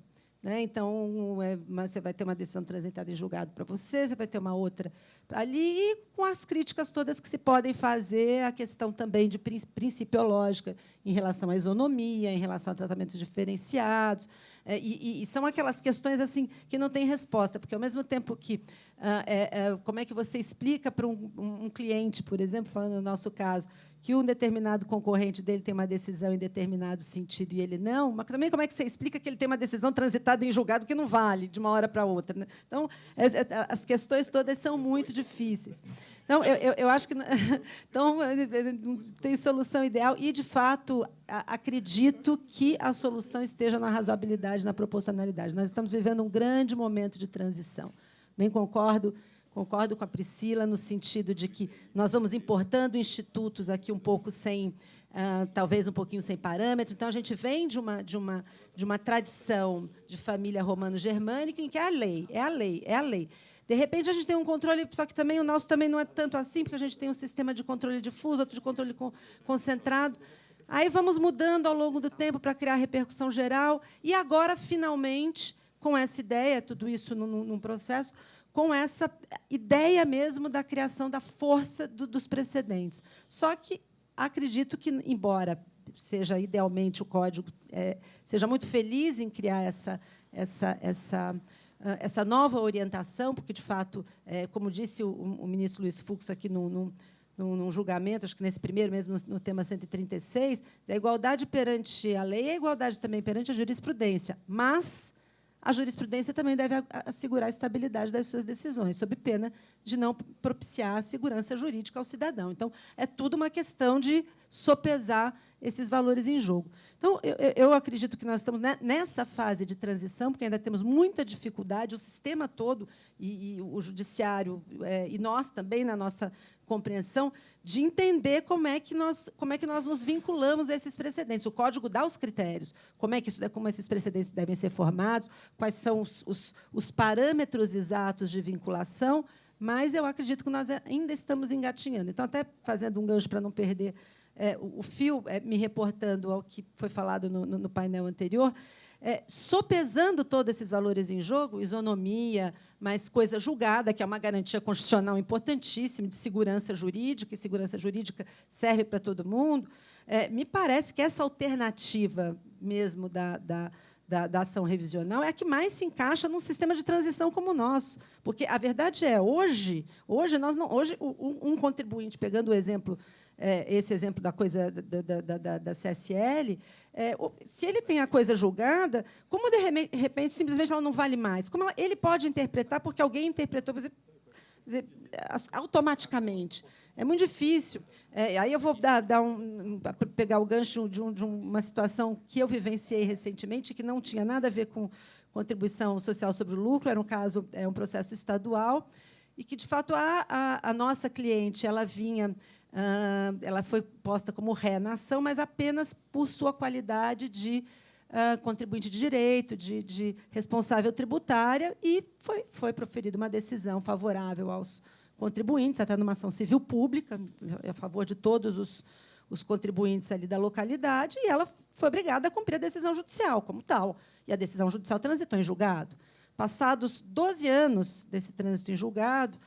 Então, você vai ter uma decisão transitada em julgado para você vai ter uma outra ali, e com as críticas todas que se podem fazer, a questão também de principiológica em relação à isonomia, em relação a tratamentos diferenciados, e são aquelas questões assim que não têm resposta, porque, ao mesmo tempo que como é que você explica para um cliente, por exemplo, falando no nosso caso, que um determinado concorrente dele tem uma decisão em determinado sentido e ele não, mas também como é que você explica que ele tem uma decisão transitada em julgado que não vale de uma hora para outra, né? Então, as questões todas são muito difíceis. Então, eu acho que então, tem solução ideal e, de fato, acredito que a solução esteja na razoabilidade, na proporcionalidade. Nós estamos vivendo um grande momento de transição. Bem, concordo com a Priscila no sentido de que nós vamos importando institutos aqui um pouco sem, talvez um pouquinho sem parâmetro. Então, a gente vem de uma tradição de família romano-germânica em que é a lei, é a lei, é a lei. De repente, a gente tem um controle, só que também o nosso também não é tanto assim, porque a gente tem um sistema de controle difuso, outro de controle concentrado. Aí vamos mudando ao longo do tempo para criar repercussão geral. E agora, finalmente, com essa ideia, tudo isso num processo, com essa ideia mesmo da criação da força dos precedentes. Só que acredito que, embora seja idealmente o Código seja muito feliz em criar essa nova orientação, porque, de fato, como disse o ministro Luiz Fux aqui num julgamento, acho que nesse primeiro mesmo, no tema 136, a igualdade perante a lei é a igualdade também perante a jurisprudência, mas a jurisprudência também deve assegurar a estabilidade das suas decisões, sob pena de não propiciar a segurança jurídica ao cidadão. Então, é tudo uma questão de sopesar esses valores em jogo. Então, eu acredito que nós estamos nessa fase de transição, porque ainda temos muita dificuldade, o sistema todo, e o judiciário, e nós também, na nossa compreensão, de entender como é que nós nos vinculamos a esses precedentes. O Código dá os critérios, como esses precedentes devem ser formados, quais são os parâmetros exatos de vinculação, mas eu acredito que nós ainda estamos engatinhando. Então, até fazendo um gancho para não perder o fio, me reportando ao que foi falado no painel anterior, sopesando todos esses valores em jogo, isonomia, mas coisa julgada, que é uma garantia constitucional importantíssima de segurança jurídica, e segurança jurídica serve para todo mundo, me parece que essa alternativa mesmo da ação revisional é a que mais se encaixa num sistema de transição como o nosso. Porque a verdade é, hoje um contribuinte, pegando o exemplo, esse exemplo da coisa da CSL, se ele tem a coisa julgada, como, de repente, simplesmente ela não vale mais? Como ele pode interpretar porque alguém interpretou, por exemplo, automaticamente? É muito difícil. Aí eu vou pegar o gancho de uma situação que eu vivenciei recentemente, que não tinha nada a ver com contribuição social sobre o lucro, era um processo estadual, e que, de fato, a nossa cliente ela foi posta como ré na ação, mas apenas por sua qualidade de contribuinte de direito, de responsável tributária, e foi proferida uma decisão favorável aos contribuintes, até numa ação civil pública, a favor de todos os contribuintes ali da localidade, e ela foi obrigada a cumprir a decisão judicial como tal. E a decisão judicial transitou em julgado. Passados 12 anos desse trânsito em julgado,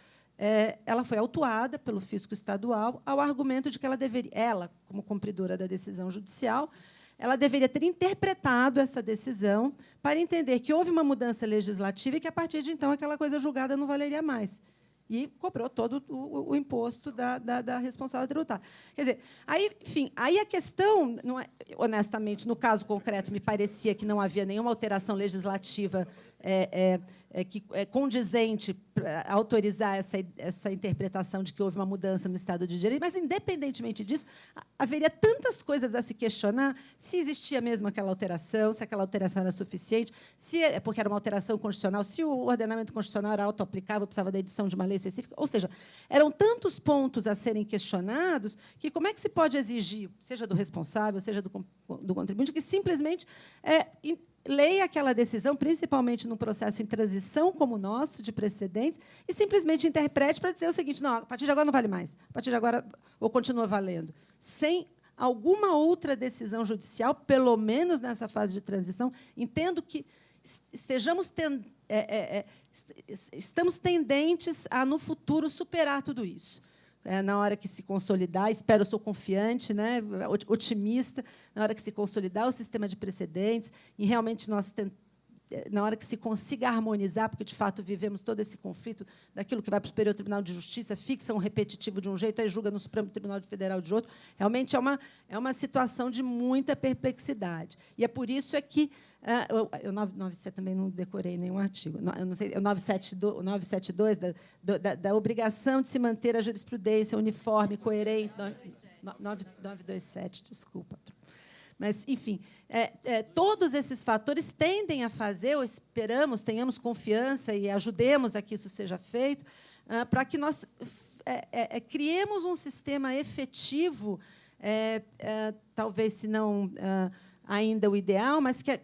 ela foi autuada pelo fisco estadual ao argumento de que ela, como cumpridora da decisão judicial, ela deveria ter interpretado essa decisão para entender que houve uma mudança legislativa e que, a partir de então, aquela coisa julgada não valeria mais. E cobrou todo o imposto da responsável tributária. Quer dizer, aí a questão, não é, honestamente, no caso concreto, me parecia que não havia nenhuma alteração legislativa que é condizente para autorizar essa interpretação de que houve uma mudança no Estado de Direito, mas, independentemente disso, haveria tantas coisas a se questionar se existia mesmo aquela alteração, se aquela alteração era suficiente, porque era uma alteração constitucional, se o ordenamento constitucional era autoaplicável, precisava da edição de uma lei específica. Ou seja, eram tantos pontos a serem questionados que como é que se pode exigir, seja do responsável, seja do contribuinte, que simplesmente leia aquela decisão, principalmente num processo em transição como o nosso, de precedentes, e simplesmente interprete para dizer o seguinte: não, a partir de agora não vale mais, a partir de agora ou continua valendo, sem alguma outra decisão judicial, pelo menos nessa fase de transição. Entendo que estamos tendentes a, no futuro, superar tudo isso. Na hora que se consolidar, espero, sou confiante, né, otimista, na hora que se consolidar o sistema de precedentes, e realmente na hora que se consiga harmonizar, porque, de fato, vivemos todo esse conflito daquilo que vai para o Superior Tribunal de Justiça, fixa um repetitivo de um jeito, aí julga no Supremo Tribunal Federal de outro. Realmente é uma situação de muita perplexidade. E é por isso que... Eu 997 também não decorei nenhum artigo. Eu não sei, o 972 da obrigação de se manter a jurisprudência uniforme, coerente. 927, desculpa. Mas, enfim, todos esses fatores tendem a fazer, ou esperamos, tenhamos confiança e ajudemos a que isso seja feito, para que nós criemos um sistema efetivo, talvez, se não ainda o ideal, mas que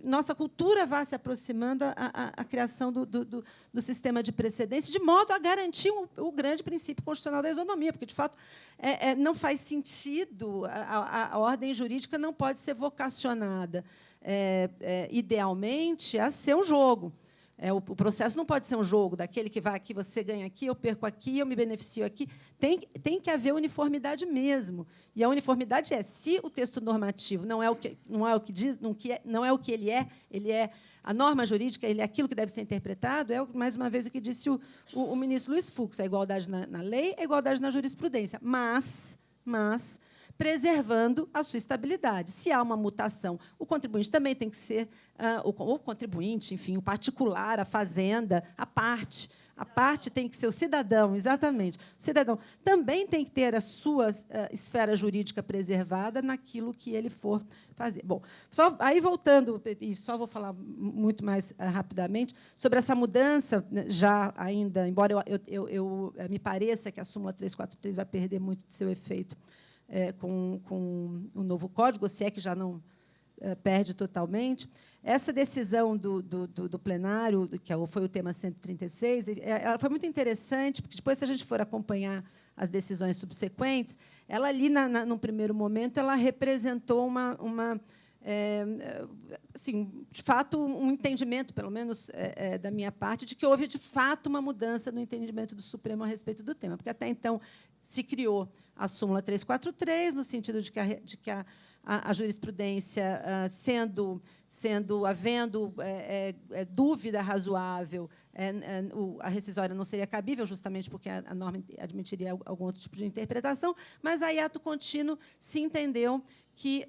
nossa cultura vá se aproximando à criação do sistema de precedência, de modo a garantir o grande princípio constitucional da isonomia, porque, de fato, não faz sentido, a ordem jurídica não pode ser vocacionada, idealmente, a ser um jogo. O processo não pode ser um jogo daquele que vai aqui, você ganha aqui, eu perco aqui, eu me beneficio aqui. Tem que haver uniformidade mesmo. E a uniformidade se o texto normativo não é o que diz, não é o que ele é a norma jurídica, ele é aquilo que deve ser interpretado, mais uma vez, o que disse o ministro Luiz Fux: a igualdade na lei, a igualdade na jurisprudência, mas preservando a sua estabilidade. Se há uma mutação, o contribuinte também tem que ser, o contribuinte, enfim, o particular, a fazenda, a parte tem que ser o cidadão, exatamente. O cidadão também tem que ter a sua esfera jurídica preservada naquilo que ele for fazer. Bom, aí voltando, e só vou falar muito mais rapidamente, sobre essa mudança, já ainda, embora me pareça que a súmula 343 vai perder muito de seu efeito com o novo código, se é que já não perde totalmente. Essa decisão do plenário, que foi o tema 136, ela foi muito interessante, porque depois, se a gente for acompanhar as decisões subsequentes, ela ali, num primeiro momento, ela representou assim, de fato, um entendimento, pelo menos da minha parte, de que houve, de fato, uma mudança no entendimento do Supremo a respeito do tema, porque até então se criou a súmula 343, no sentido de que a jurisprudência, havendo dúvida razoável, a rescisória não seria cabível, justamente porque a norma admitiria algum outro tipo de interpretação, mas aí, ato contínuo, se entendeu que,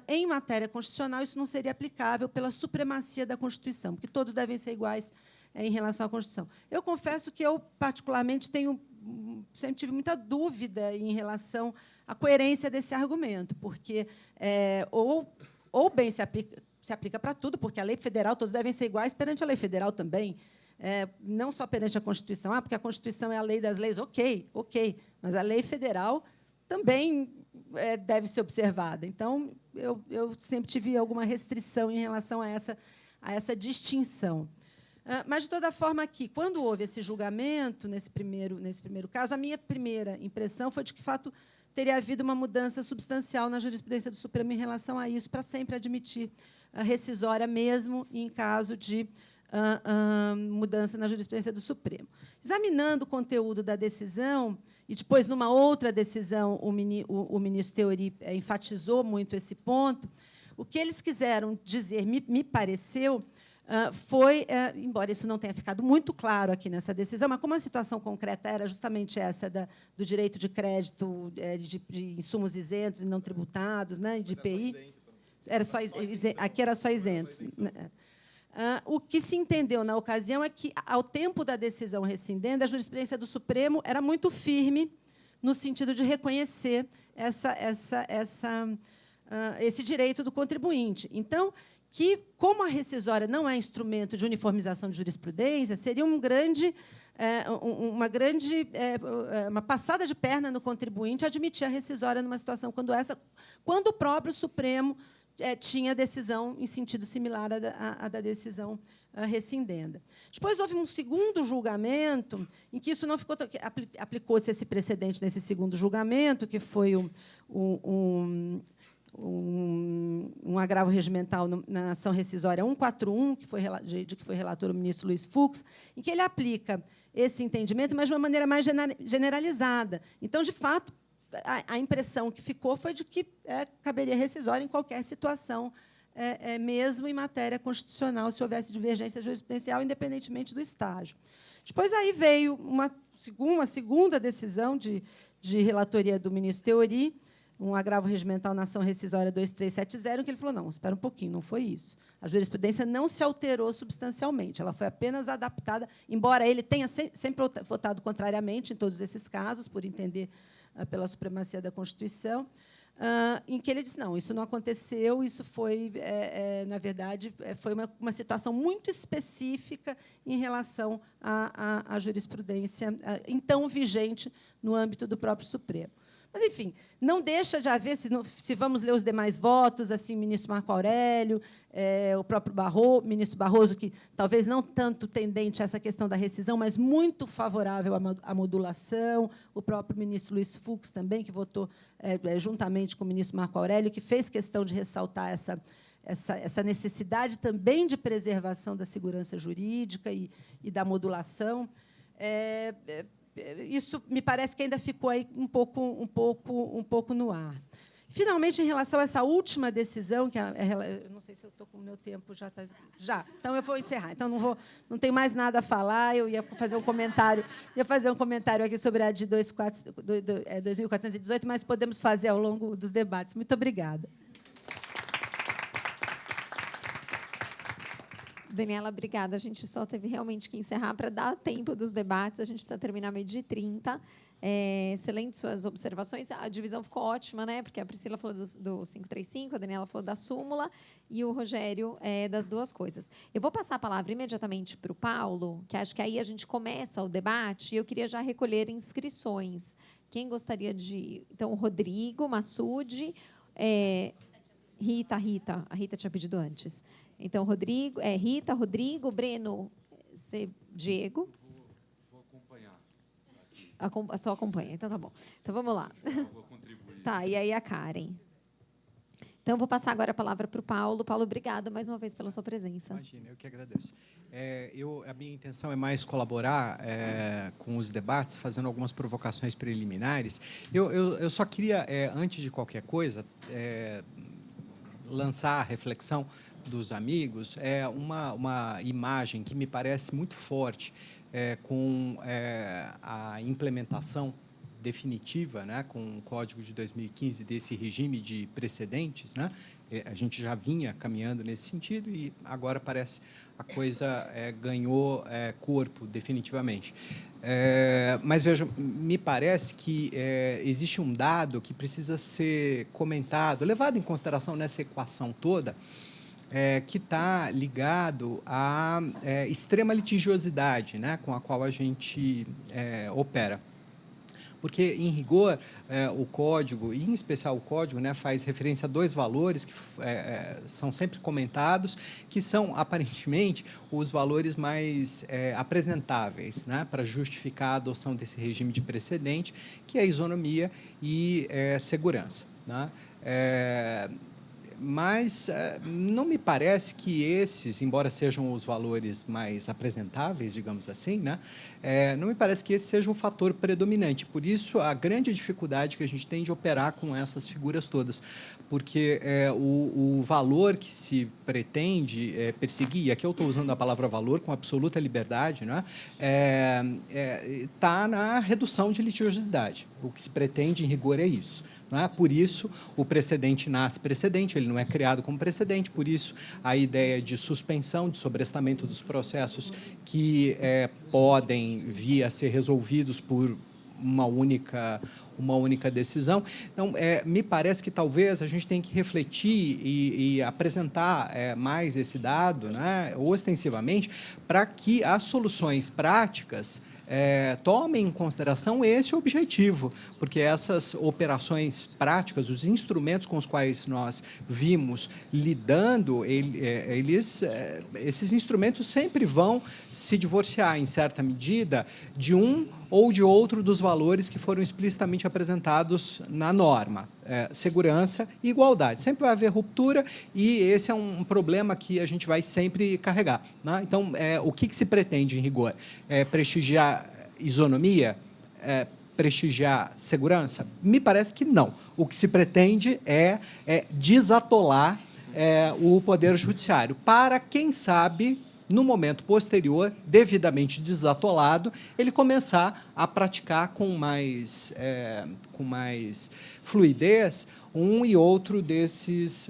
em matéria constitucional, isso não seria aplicável pela supremacia da Constituição, porque todos devem ser iguais em relação à Constituição. Eu confesso que eu, particularmente, sempre tive muita dúvida em relação à coerência desse argumento, porque ou bem se aplica para tudo, porque a lei federal, todos devem ser iguais perante a lei federal também, não só perante a Constituição, porque a Constituição é a lei das leis, ok, mas a lei federal também deve ser observada. Então, eu sempre tive alguma restrição em relação a essa distinção. Mas, de toda forma, aqui, quando houve esse julgamento, nesse primeiro caso, a minha primeira impressão foi de que, de fato, teria havido uma mudança substancial na jurisprudência do Supremo em relação a isso, para sempre admitir a rescisória, mesmo em caso de mudança na jurisprudência do Supremo. Examinando o conteúdo da decisão, e depois, numa outra decisão, o ministro Theory enfatizou muito esse ponto, o que eles quiseram dizer, me pareceu, foi, embora isso não tenha ficado muito claro aqui nessa decisão, mas como a situação concreta era justamente essa do direito de crédito de insumos isentos e não tributados, né, de IPI, aqui era só isentos. O que se entendeu na ocasião é que, ao tempo da decisão rescindente, a jurisprudência do Supremo era muito firme no sentido de reconhecer esse direito do contribuinte. Então, que, como a rescisória não é instrumento de uniformização de jurisprudência, seria uma passada de perna no contribuinte admitir a rescisória numa situação quando o próprio Supremo tinha decisão em sentido similar à da decisão rescindenda. Depois houve um segundo julgamento em que isso não ficou, aplicou-se esse precedente nesse segundo julgamento, que foi um agravo regimental na ação rescisória 141, de que foi relator o ministro Luiz Fux, em que ele aplica esse entendimento, mas de uma maneira mais generalizada. Então, de fato, a impressão que ficou foi de que caberia rescisória em qualquer situação, mesmo em matéria constitucional, se houvesse divergência jurisprudencial, independentemente do estágio. Depois aí veio uma segunda decisão de relatoria do ministro Theory, um agravo regimental na ação rescisória 2370, que ele falou, não, espera um pouquinho, não foi isso. A jurisprudência não se alterou substancialmente, ela foi apenas adaptada, embora ele tenha sempre votado contrariamente em todos esses casos, por entender pela supremacia da Constituição, em que ele disse, não, isso não aconteceu, isso foi, na verdade, foi uma situação muito específica em relação à jurisprudência então vigente no âmbito do próprio Supremo. Mas, enfim, não deixa de haver, se vamos ler os demais votos, assim, o ministro Marco Aurélio, o próprio ministro Barroso, que talvez não tanto tendente a essa questão da rescisão, mas muito favorável à modulação, o próprio ministro Luiz Fux também, que votou juntamente com o ministro Marco Aurélio, que fez questão de ressaltar essa necessidade também de preservação da segurança jurídica e da modulação. Isso me parece que ainda ficou aí um pouco no ar. Finalmente, em relação a essa última decisão, que eu não sei se eu estou com o meu tempo já está. Já. Então eu vou encerrar. Então não tenho mais nada a falar. Eu ia fazer um comentário, aqui sobre a de 2418, mas podemos fazer ao longo dos debates. Muito obrigada. Daniela, obrigada. A gente só teve realmente que encerrar para dar tempo dos debates. A gente precisa terminar meio-dia e 30. Excelentes suas observações. A divisão ficou ótima, né? Porque a Priscila falou do 535, a Daniela falou da súmula e o Rogério das duas coisas. Eu vou passar a palavra imediatamente para o Paulo, que acho que aí a gente começa o debate, e eu queria já recolher inscrições. Quem gostaria de... Então, Rodrigo, Massude, Rita. A Rita tinha pedido antes. Então, Rita, Rodrigo, Breno, Diego. Vou acompanhar. Só acompanha, então tá bom. Então, vamos lá. Eu vou contribuir. Tá, e aí a Karen. Então, eu vou passar agora a palavra para o Paulo. Paulo, obrigada mais uma vez pela sua presença. Imagina, eu que agradeço. A minha intenção é mais colaborar com os debates, fazendo algumas provocações preliminares. Eu só queria, antes de qualquer coisa, lançar a reflexão dos amigos, uma imagem que me parece muito forte com a implementação definitiva, né, com o Código de 2015 desse regime de precedentes, né? A gente já vinha caminhando nesse sentido e agora parece a coisa ganhou corpo definitivamente. Mas veja, me parece que existe um dado que precisa ser comentado, levado em consideração nessa equação toda, que está ligado à extrema litigiosidade, né, com a qual a gente opera. Porque, em rigor, o código, e em especial o código, né, faz referência a dois valores que são sempre comentados, que são, aparentemente, os valores mais apresentáveis, né, para justificar a adoção desse regime de precedente, que é a isonomia e segurança, né? Mas não me parece que esses, embora sejam os valores mais apresentáveis, digamos assim, né, não me parece que esse seja um fator predominante. Por isso, a grande dificuldade que a gente tem de operar com essas figuras todas, porque o valor que se pretende perseguir, e aqui eu estou usando a palavra valor com absoluta liberdade, né, está na redução de litigiosidade. O que se pretende, em rigor, é isso. Não é? Por isso, o precedente nasce precedente, ele não é criado como precedente, por isso a ideia de suspensão, de sobrestamento dos processos que podem vir a ser resolvidos por uma única decisão. Então, me parece que talvez a gente tenha que refletir e apresentar mais esse dado, né, ostensivamente, para que as soluções práticas tomem em consideração esse objetivo, porque essas operações práticas, os instrumentos com os quais nós vimos lidando, esses instrumentos sempre vão se divorciar, em certa medida, de um ou de outro dos valores que foram explicitamente apresentados na norma. Segurança e igualdade. Sempre vai haver ruptura e esse é um problema que a gente vai sempre carregar, né? Então, o que se pretende, em rigor? Prestigiar isonomia? Prestigiar segurança? Me parece que não. O que se pretende é desatolar o Poder Judiciário para, quem sabe, no momento posterior, devidamente desatolado, ele começar a praticar com mais fluidez um e outro desses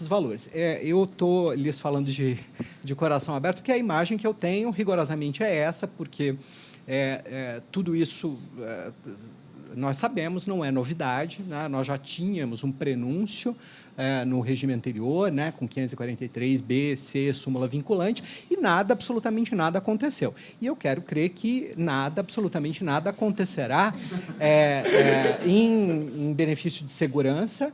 valores. Eu estou lhes falando de coração aberto, porque a imagem que eu tenho rigorosamente é essa, porque tudo isso nós sabemos, não é novidade, né? Nós já tínhamos um prenúncio no regime anterior, né, com 543, B, C, súmula vinculante, e nada, absolutamente nada aconteceu. E eu quero crer que nada, absolutamente nada acontecerá em benefício de segurança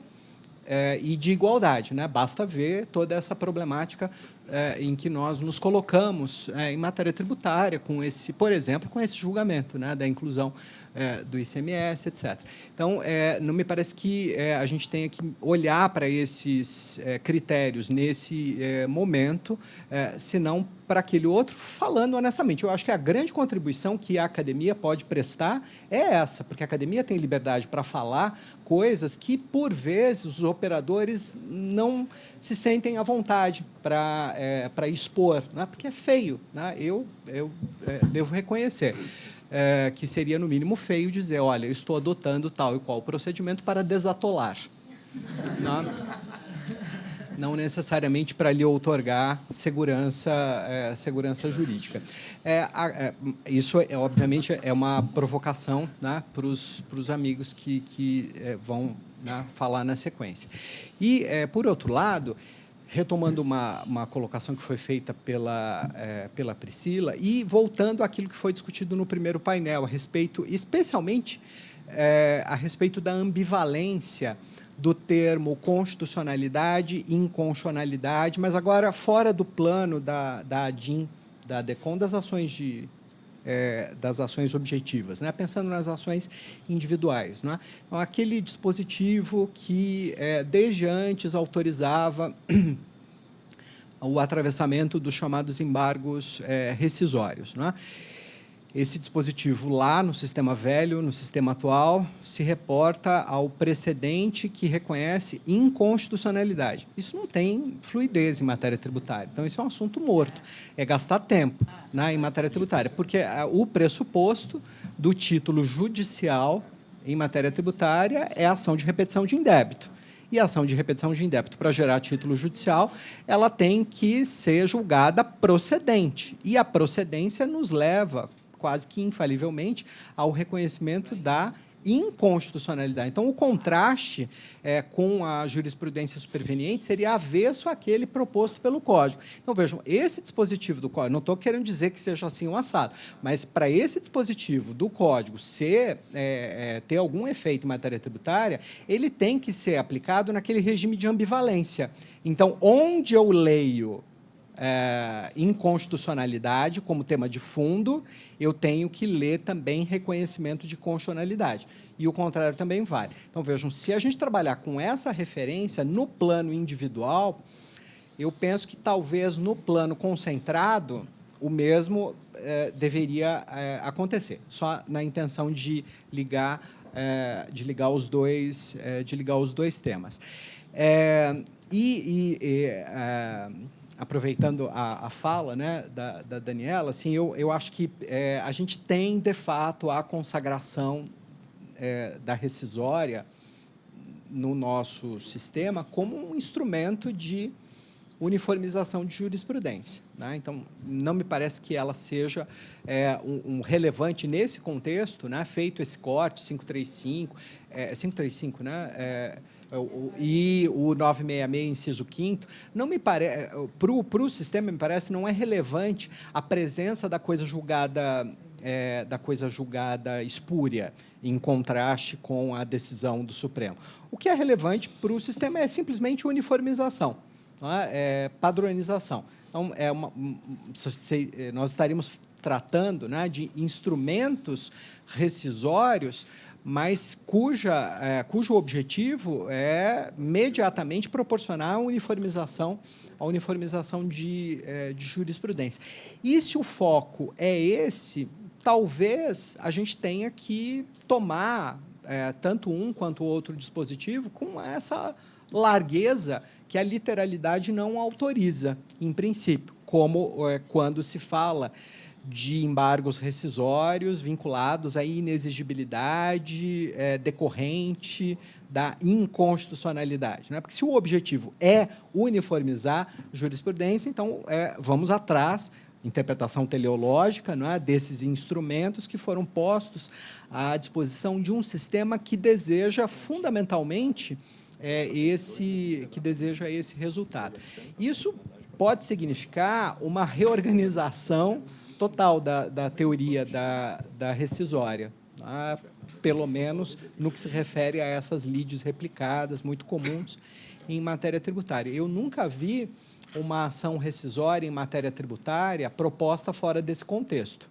e de igualdade, né? Basta ver toda essa problemática em que nós nos colocamos em matéria tributária, com esse, por exemplo, com esse julgamento, né, da inclusão do ICMS, etc. Então, não me parece que a gente tenha que olhar para esses critérios nesse momento, senão para aquele outro, falando honestamente. Eu acho que a grande contribuição que a academia pode prestar é essa, porque a academia tem liberdade para falar coisas que, por vezes, os operadores não se sentem à vontade para expor, né? Porque é feio, né? Eu devo reconhecer que seria, no mínimo, feio dizer, olha, eu estou adotando tal e qual procedimento para desatolar. Não necessariamente para lhe outorgar segurança jurídica. Isso, obviamente, é uma provocação, né, para os amigos que vão, né, falar na sequência. E, por outro lado, retomando uma colocação que foi feita pela Priscila e voltando àquilo que foi discutido no primeiro painel, especialmente a respeito da ambivalência do termo constitucionalidade e inconstitucionalidade, mas agora fora do plano da ADIM, da DECOM, das ações objetivas, né? Pensando nas ações individuais, né? Então, aquele dispositivo que, desde antes, autorizava o atravessamento dos chamados embargos rescisórios, né? Esse dispositivo lá no sistema velho, no sistema atual, se reporta ao precedente que reconhece inconstitucionalidade. Isso não tem fluidez em matéria tributária. Então, isso é um assunto morto. É gastar tempo, né, em matéria tributária, porque o pressuposto do título judicial em matéria tributária é a ação de repetição de indébito. E a ação de repetição de indébito, para gerar título judicial, ela tem que ser julgada procedente. E a procedência nos leva, quase que infalivelmente, ao reconhecimento da inconstitucionalidade. Então, o contraste com a jurisprudência superveniente seria avesso àquele proposto pelo Código. Então, vejam, esse dispositivo do Código, não estou querendo dizer que seja assim um assado, mas para esse dispositivo do Código ter algum efeito em matéria tributária, ele tem que ser aplicado naquele regime de ambivalência. Então, onde eu leio inconstitucionalidade como tema de fundo, eu tenho que ler também reconhecimento de constitucionalidade. E o contrário também vale. Então, vejam, se a gente trabalhar com essa referência no plano individual, eu penso que talvez no plano concentrado o mesmo deveria acontecer, só na intenção de ligar os dois temas. Aproveitando a fala, né, da Daniela, assim, eu acho que a gente tem, de fato, a consagração da rescisória no nosso sistema como um instrumento de uniformização de jurisprudência, né? Então, não me parece que ela seja relevante nesse contexto, né, feito esse corte, 535, né, e o 966, inciso 5º, não me parece, para o sistema, me parece, não é relevante a presença da coisa julgada espúria, em contraste com a decisão do Supremo. O que é relevante para o sistema é simplesmente uniformização, padronização. Então, nós estaríamos tratando, né, de instrumentos rescisórios, mas cujo objetivo é imediatamente proporcionar a uniformização de jurisprudência. E se o foco é esse, talvez a gente tenha que tomar tanto um quanto o outro dispositivo com essa largueza que a literalidade não autoriza, em princípio, como quando se fala de embargos rescisórios vinculados à inexigibilidade decorrente da inconstitucionalidade, né? Porque se o objetivo é uniformizar jurisprudência, então vamos atrás, interpretação teleológica, não é, desses instrumentos que foram postos à disposição de um sistema que deseja fundamentalmente esse resultado. Isso pode significar uma reorganização total da teoria da rescisória, tá? Pelo menos no que se refere a essas lides replicadas, muito comuns em matéria tributária. Eu nunca vi uma ação rescisória em matéria tributária proposta fora desse contexto.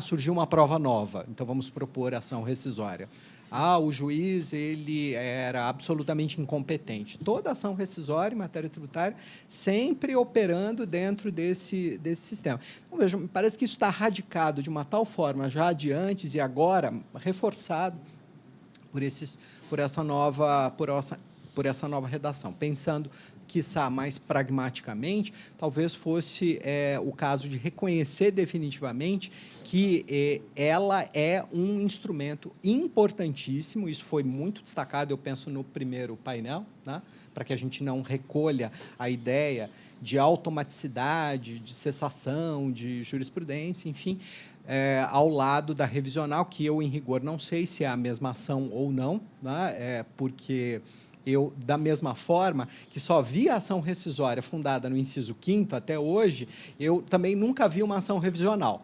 Surgiu uma prova nova, então vamos propor ação rescisória. O juiz ele era absolutamente incompetente. Toda ação rescisória em matéria tributária sempre operando dentro desse sistema. Então, veja, me parece que isso está radicado de uma tal forma já de antes e agora reforçado por essa nova redação. Pensando, quiçá mais pragmaticamente, talvez fosse o caso de reconhecer definitivamente que ela é um instrumento importantíssimo, isso foi muito destacado, eu penso, no primeiro painel, né, para que a gente não recolha a ideia de automaticidade, de cessação, de jurisprudência, enfim, ao lado da revisional, que eu, em rigor, não sei se é a mesma ação ou não, né, porque eu, da mesma forma que só vi a ação rescisória fundada no inciso 5º até hoje, eu também nunca vi uma ação revisional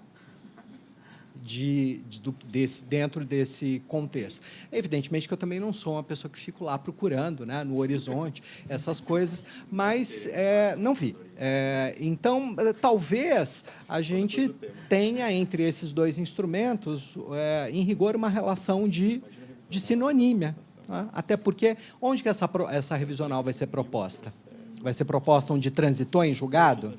dentro desse contexto. Evidentemente que eu também não sou uma pessoa que fico lá procurando, né, no horizonte, essas coisas, mas não vi. Então, talvez a gente tenha, entre esses dois instrumentos, em rigor, uma relação de sinonímia. Até porque, onde que essa revisional vai ser proposta? Vai ser proposta onde transitou em julgado?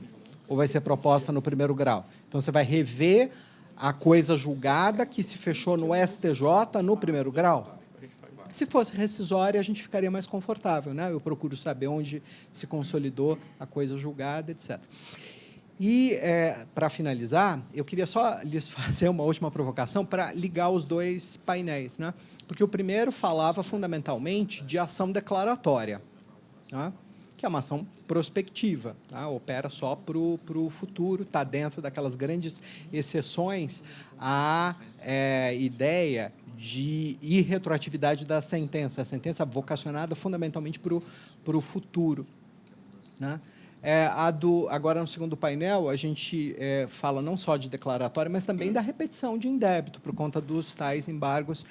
Ou vai ser proposta no primeiro grau? Então, você vai rever a coisa julgada que se fechou no STJ no primeiro grau? Se fosse rescisória, a gente ficaria mais confortável, né? Eu procuro saber onde se consolidou a coisa julgada, etc. E, para finalizar, eu queria só lhes fazer uma última provocação para ligar os dois painéis, né? Porque o primeiro falava fundamentalmente de ação declaratória, tá? Que é uma ação prospectiva, tá? Opera só para o futuro, está dentro daquelas grandes exceções à ideia e retroatividade da sentença. A sentença vocacionada fundamentalmente para o futuro, né? Agora, no segundo painel, a gente fala não só de declaratória, mas também da repetição de indébito, por conta dos tais embargos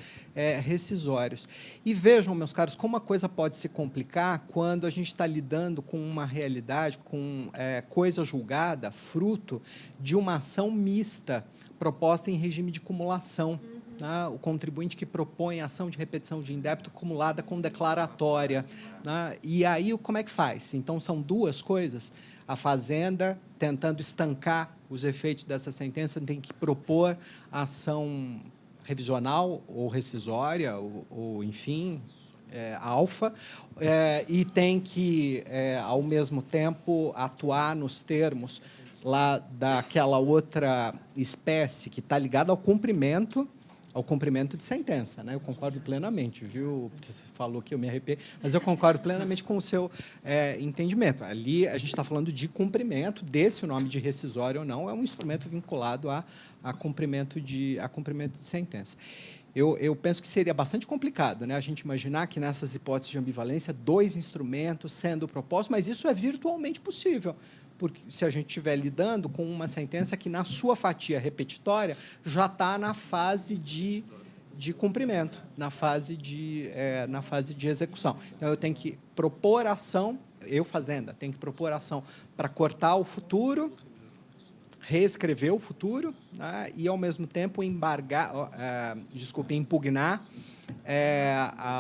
rescisórios. E vejam, meus caros, como a coisa pode se complicar quando a gente está lidando com uma realidade, com coisa julgada, fruto de uma ação mista, proposta em regime de cumulação. Né? O contribuinte que propõe ação de repetição de indébito acumulada com declaratória. Né? E aí, como é que faz? Então, são duas coisas. A Fazenda, tentando estancar os efeitos dessa sentença, tem que propor ação revisional ou rescisória, ou enfim, alfa, e tem que, ao mesmo tempo, atuar nos termos lá daquela outra espécie que está ligada ao cumprimento de sentença, né? Eu concordo plenamente, viu? Você falou que eu me arrependo, mas eu concordo plenamente com o seu entendimento. Ali a gente está falando de cumprimento, desse o nome de rescisório ou não, é um instrumento vinculado a cumprimento de sentença. Eu penso que seria bastante complicado, né, a gente imaginar que, nessas hipóteses de ambivalência, 2 instrumentos sendo propostos, mas isso é virtualmente possível, porque se a gente estiver lidando com uma sentença que, na sua fatia repetitória, já está na fase de cumprimento, na fase de execução. Então, eu tenho que propor ação, Fazenda, tenho que propor ação para cortar o futuro, reescrever o futuro, né, e, ao mesmo tempo, impugnar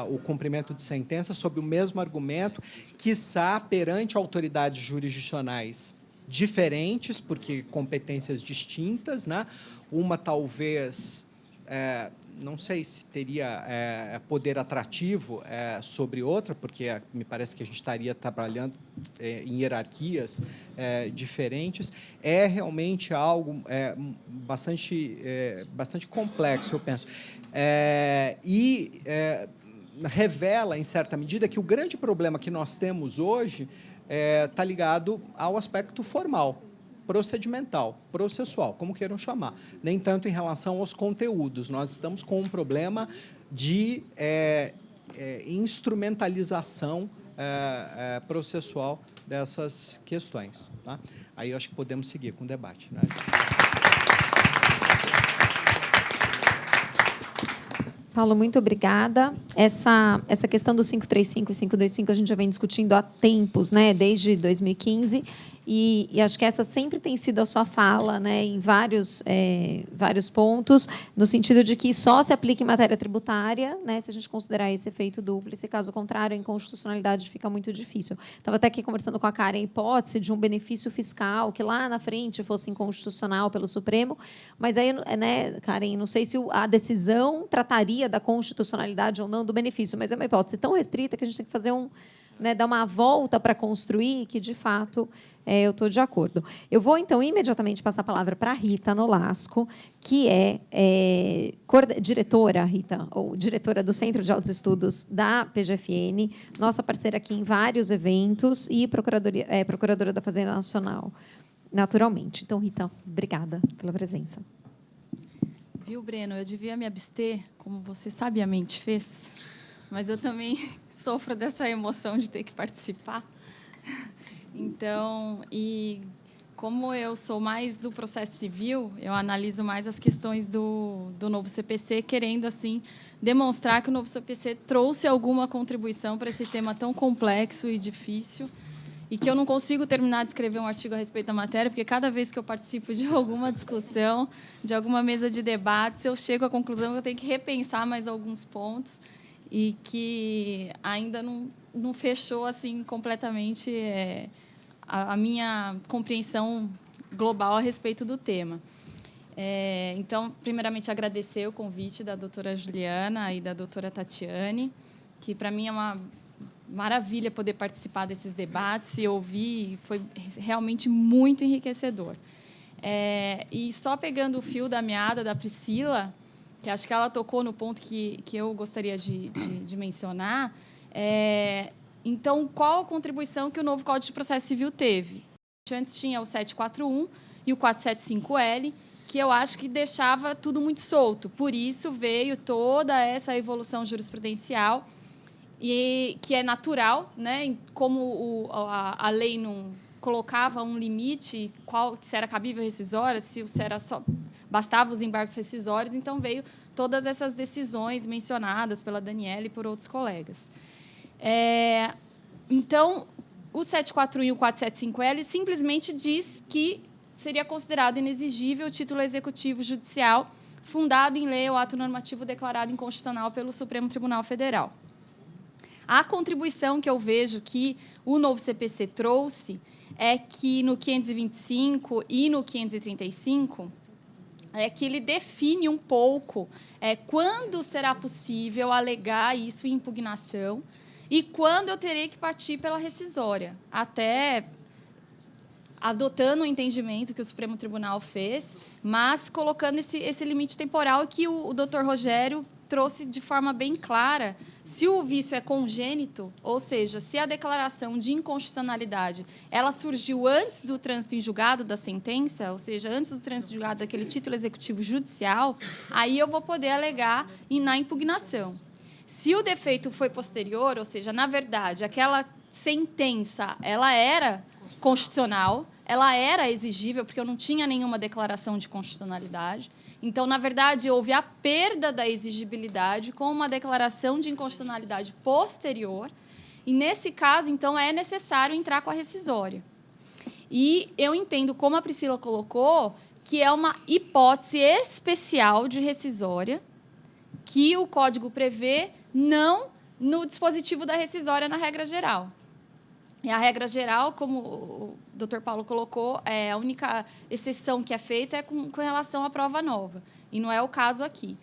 o cumprimento de sentença sob o mesmo argumento, quiçá perante autoridades jurisdicionais diferentes, porque competências distintas, né? Uma talvez, não sei se teria poder atrativo sobre outra, porque me parece que a gente estaria trabalhando em hierarquias diferentes. É realmente algo bastante complexo, eu penso. Revela, em certa medida, que o grande problema que nós temos hoje está ligado ao aspecto formal, procedimental, processual, como queiram chamar, nem tanto em relação aos conteúdos. Nós estamos com um problema de instrumentalização processual dessas questões. Tá? Aí eu acho que podemos seguir com o debate, né? Paulo, muito obrigada. Essa questão do 535 e 525 a gente já vem discutindo há tempos, né? Desde 2015. E acho que essa sempre tem sido a sua fala, né, em vários pontos, no sentido de que só se aplica em matéria tributária, né, se a gente considerar esse efeito dúplice, caso contrário, a inconstitucionalidade fica muito difícil. Estava até aqui conversando com a Karen a hipótese de um benefício fiscal que lá na frente fosse inconstitucional pelo Supremo, mas aí, né, Karen, não sei se a decisão trataria da constitucionalidade ou não do benefício, mas é uma hipótese tão restrita que a gente tem que fazer dar uma volta para construir que, de fato, eu estou de acordo. Eu vou, então, imediatamente passar a palavra para a Rita Nolasco, que é diretora, Rita, ou diretora do Centro de Altos Estudos da PGFN, nossa parceira aqui em vários eventos e procuradora da Fazenda Nacional, naturalmente. Então, Rita, obrigada pela presença. Viu, Breno? Eu devia me abster, como você sabiamente fez, mas eu também sofro dessa emoção de ter que participar. Então, e como eu sou mais do processo civil, eu analiso mais as questões do novo CPC, querendo, assim, demonstrar que o novo CPC trouxe alguma contribuição para esse tema tão complexo e difícil, e que eu não consigo terminar de escrever um artigo a respeito da matéria, porque cada vez que eu participo de alguma discussão, de alguma mesa de debates, eu chego à conclusão que eu tenho que repensar mais alguns pontos e que ainda não fechou assim completamente a minha compreensão global a respeito do tema. Então, primeiramente, agradecer o convite da doutora Juliana e da doutora Tatiane, que, para mim, é uma maravilha poder participar desses debates e ouvir, foi realmente muito enriquecedor. E só pegando o fio da meada da Priscila, que acho que ela tocou no ponto que eu gostaria de mencionar, então, qual a contribuição que o novo Código de Processo Civil teve? Antes tinha o 741 e o 475L, que eu acho que deixava tudo muito solto. Por isso veio toda essa evolução jurisprudencial, e que é natural, né? Como a lei não colocava um limite, se era cabível rescisória, se era só bastava os embargos rescisórios, então veio todas essas decisões mencionadas pela Daniela e por outros colegas. Então, o 741 e o 475L simplesmente diz que seria considerado inexigível o título executivo judicial fundado em lei ou ato normativo declarado inconstitucional pelo Supremo Tribunal Federal. A contribuição que eu vejo que o novo CPC trouxe é que no 525 e no 535 é que ele define um pouco quando será possível alegar isso em impugnação e quando eu terei que partir pela rescisória, até adotando o entendimento que o Supremo Tribunal fez, mas colocando esse limite temporal que o doutor Rogério trouxe de forma bem clara. Se o vício é congênito, ou seja, se a declaração de inconstitucionalidade ela surgiu antes do trânsito em julgado da sentença, ou seja, antes do trânsito em julgado daquele título executivo judicial, aí eu vou poder alegar na impugnação. Se o defeito foi posterior, ou seja, na verdade, aquela sentença ela era constitucional, ela era exigível, porque eu não tinha nenhuma declaração de constitucionalidade. Então, na verdade, houve a perda da exigibilidade com uma declaração de inconstitucionalidade posterior. E, nesse caso, então, é necessário entrar com a rescisória. E eu entendo, como a Priscila colocou, que é uma hipótese especial de rescisória que o Código prevê, não no dispositivo da rescisória na regra geral. E a regra geral, como o doutor Paulo colocou, a única exceção que é feita é com relação à prova nova. E não é o caso aqui.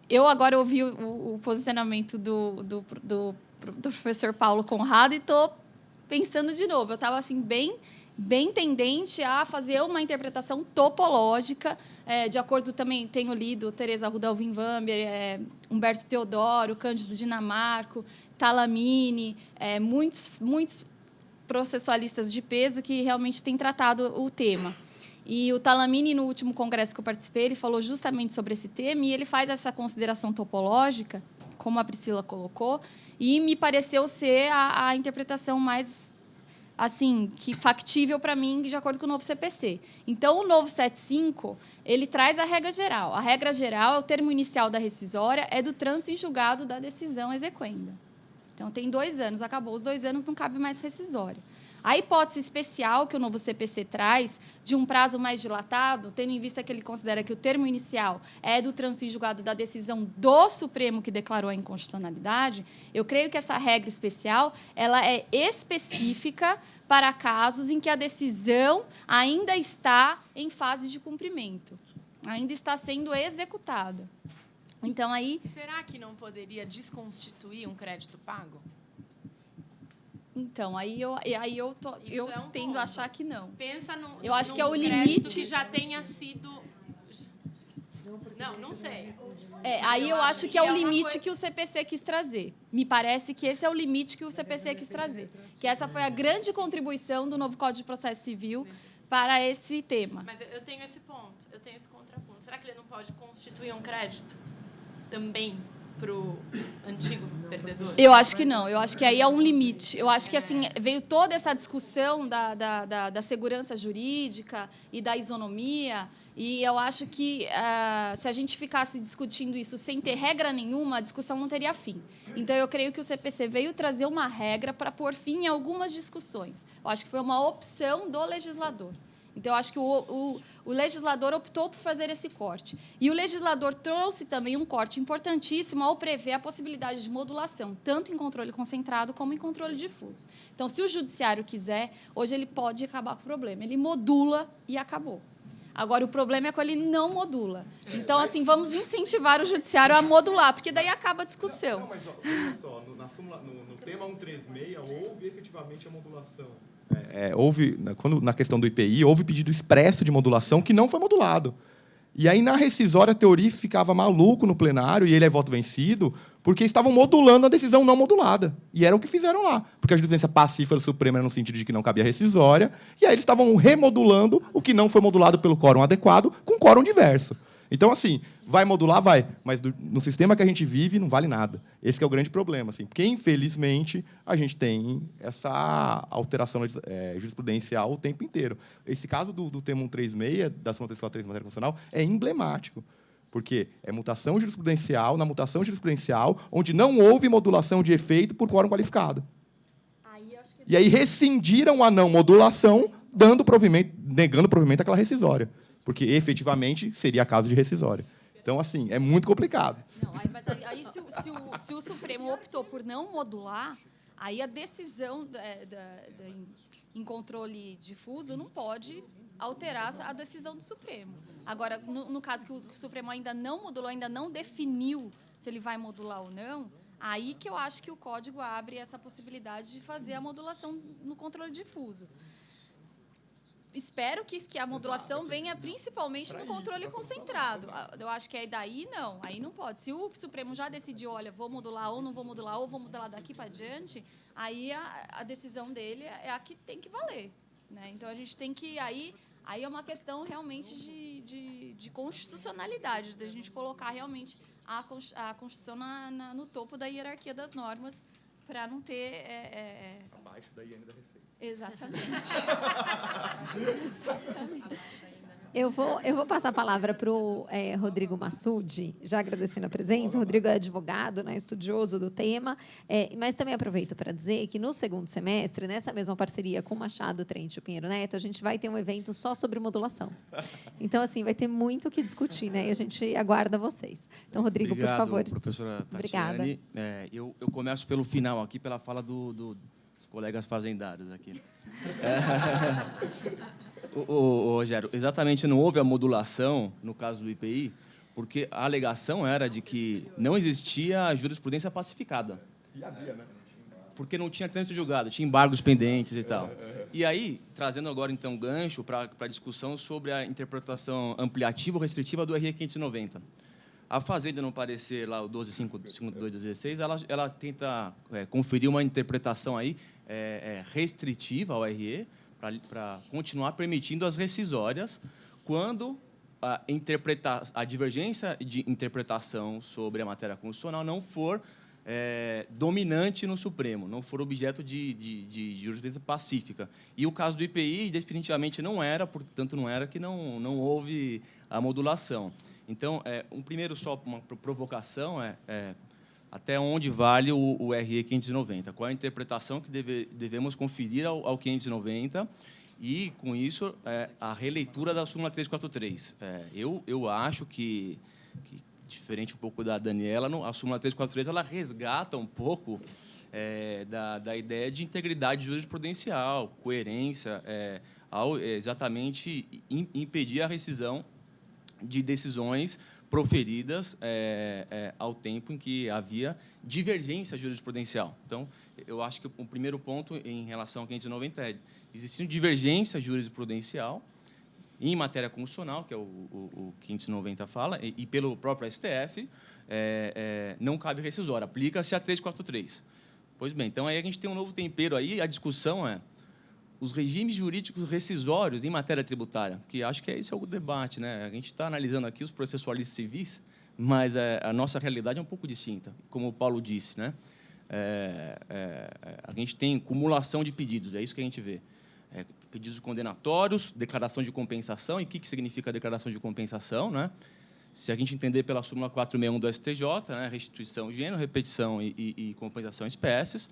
Eu agora ouvi o posicionamento do professor Paulo Conrado e estou pensando de novo. Eu estava assim, bem tendente a fazer uma interpretação topológica, de acordo, também tenho lido Teresa Rudolphin Wamber, Humberto Teodoro, Cândido Dinamarco, Talamini, muitos processualistas de peso que realmente têm tratado o tema. E o Talamini, no último congresso que eu participei, ele falou justamente sobre esse tema e ele faz essa consideração topológica, como a Priscila colocou, e me pareceu ser a interpretação mais assim, factível para mim, de acordo com o novo CPC. Então, o novo 75, ele traz a regra geral. A regra geral é o termo inicial da rescisória, é do trânsito em julgado da decisão exequenda. Então, tem 2 anos, acabou os 2 anos, não cabe mais rescisória. A hipótese especial que o novo CPC traz, de um prazo mais dilatado, tendo em vista que ele considera que o termo inicial é do trânsito em julgado da decisão do Supremo que declarou a inconstitucionalidade, eu creio que essa regra especial ela é específica para casos em que a decisão ainda está em fase de cumprimento, ainda está sendo executada. Então, aí... Será que não poderia desconstituir um crédito pago? Então, aí eu tendo a achar que não. Pensa num, eu acho num que é o crédito limite que já tenha sido... Não sei. Aí eu acho que é o limite que o CPC quis trazer. Me parece que esse é o limite que o CPC quis trazer. Que essa foi a grande contribuição do novo Código de Processo Civil para esse tema. Mas eu tenho esse ponto, eu tenho esse contraponto. Será que ele não pode constituir um crédito também para o antigo perdedor? Eu acho que não. Eu acho que aí é um limite. Eu acho que assim veio toda essa discussão da segurança jurídica e da isonomia, e eu acho que se a gente ficasse discutindo isso sem ter regra nenhuma, a discussão não teria fim. Então, eu creio que o CPC veio trazer uma regra para pôr fim em algumas discussões. Eu acho que foi uma opção do legislador. Então, eu acho que o legislador optou por fazer esse corte. E o legislador trouxe também um corte importantíssimo ao prever a possibilidade de modulação, tanto em controle concentrado como em controle difuso. Então, se o judiciário quiser, hoje ele pode acabar com o problema. Ele modula e acabou. Agora, o problema é que ele não modula. Então, assim, vamos incentivar o judiciário a modular, porque daí acaba a discussão. Não, mas olha só, no tema 136, houve efetivamente a modulação. Houve, na questão do IPI, houve pedido expresso de modulação que não foi modulado. E aí, na rescisória, a Teori ficava maluco no plenário, e ele é voto vencido, porque estavam modulando a decisão não modulada. E era o que fizeram lá. Porque a jurisprudência pacífica do Supremo era no sentido de que não cabia rescisória, e aí eles estavam remodulando o que não foi modulado pelo quórum adequado com quórum diverso. Então, assim, vai modular? Vai. Mas no sistema que a gente vive, não vale nada. Esse que é o grande problema. Assim, porque, infelizmente, a gente tem essa alteração jurisprudencial o tempo inteiro. Esse caso do tema 136, da súmula 343 da matéria constitucional, é emblemático. Porque é mutação jurisprudencial na mutação jurisprudencial, onde não houve modulação de efeito por quórum qualificado. E aí rescindiram a não modulação, negando provimento àquela rescisória. Porque, efetivamente, seria caso de rescisória. Então, assim, é muito complicado. Não, mas aí se o Supremo optou por não modular, aí a decisão em controle difuso não pode alterar a decisão do Supremo. Agora, no caso que o Supremo ainda não modulou, ainda não definiu se ele vai modular ou não, aí que eu acho que o Código abre essa possibilidade de fazer a modulação no controle difuso. Espero que a modulação venha principalmente no controle concentrado. Eu acho que aí daí não, aí não pode. Se o Supremo já decidiu, olha, vou modular ou não vou modular, ou vou modular daqui para diante, aí a decisão dele é a que tem que valer, né? Então a gente tem que aí é uma questão realmente de constitucionalidade, da gente colocar realmente a Constituição no topo da hierarquia das normas para não ter Abaixo da IN da Receita. Exatamente. Eu vou passar a palavra para o Rodrigo Massude, já agradecendo a presença. O Rodrigo é advogado, né, estudioso do tema, mas também aproveito para dizer que no segundo semestre, nessa mesma parceria com o Machado, Trento e o Pinheiro Neto, a gente vai ter um evento só sobre modulação. Então, assim, vai ter muito o que discutir, né? E a gente aguarda vocês. Então, Rodrigo, Obrigado, por favor. Professora Tatiane. Obrigada. Eu começo pelo final aqui, pela fala dos colegas fazendários aqui. Rogério, exatamente não houve a modulação no caso do IPI, porque a alegação era de que não existia jurisprudência pacificada. E havia, né? Porque não tinha trânsito julgado, tinha embargos pendentes e tal. E aí, trazendo agora, então, gancho para a discussão sobre a interpretação ampliativa ou restritiva do RE 590. A Fazenda, no parecer lá, o 12.5.216, ela tenta conferir uma interpretação aí, restritiva ao RE, para continuar permitindo as rescisórias quando a divergência de interpretação sobre a matéria constitucional não for dominante no Supremo, não for objeto de jurisprudência pacífica. E o caso do IPI definitivamente não era, portanto, não era que não houve a modulação. Então, uma provocação até onde vale o RE 590? Qual a interpretação que devemos conferir ao 590? E, com isso, a releitura da súmula 343. Eu acho que, diferente um pouco da Daniela, a súmula 343 ela resgata um pouco da ideia de integridade jurisprudencial, coerência, ao exatamente impedir a rescisão de decisões proferidas ao tempo em que havia divergência jurisprudencial. Então, eu acho que o primeiro ponto em relação ao 590 é existindo divergência jurisprudencial em matéria constitucional, que é o 590 fala, e pelo próprio STF, não cabe rescisória, aplica-se a 343. Pois bem, então aí a gente tem um novo tempero aí, a discussão é os regimes jurídicos rescisórios em matéria tributária, que acho que esse é o debate, né? A gente está analisando aqui os processualistas civis, mas a nossa realidade é um pouco distinta, como o Paulo disse, né? A gente tem acumulação de pedidos, é isso que a gente vê. Pedidos condenatórios, declaração de compensação, e o que significa declaração de compensação, né? Se a gente entender pela súmula 461 do STJ, né? Restituição, gênero, repetição e compensação em espécies.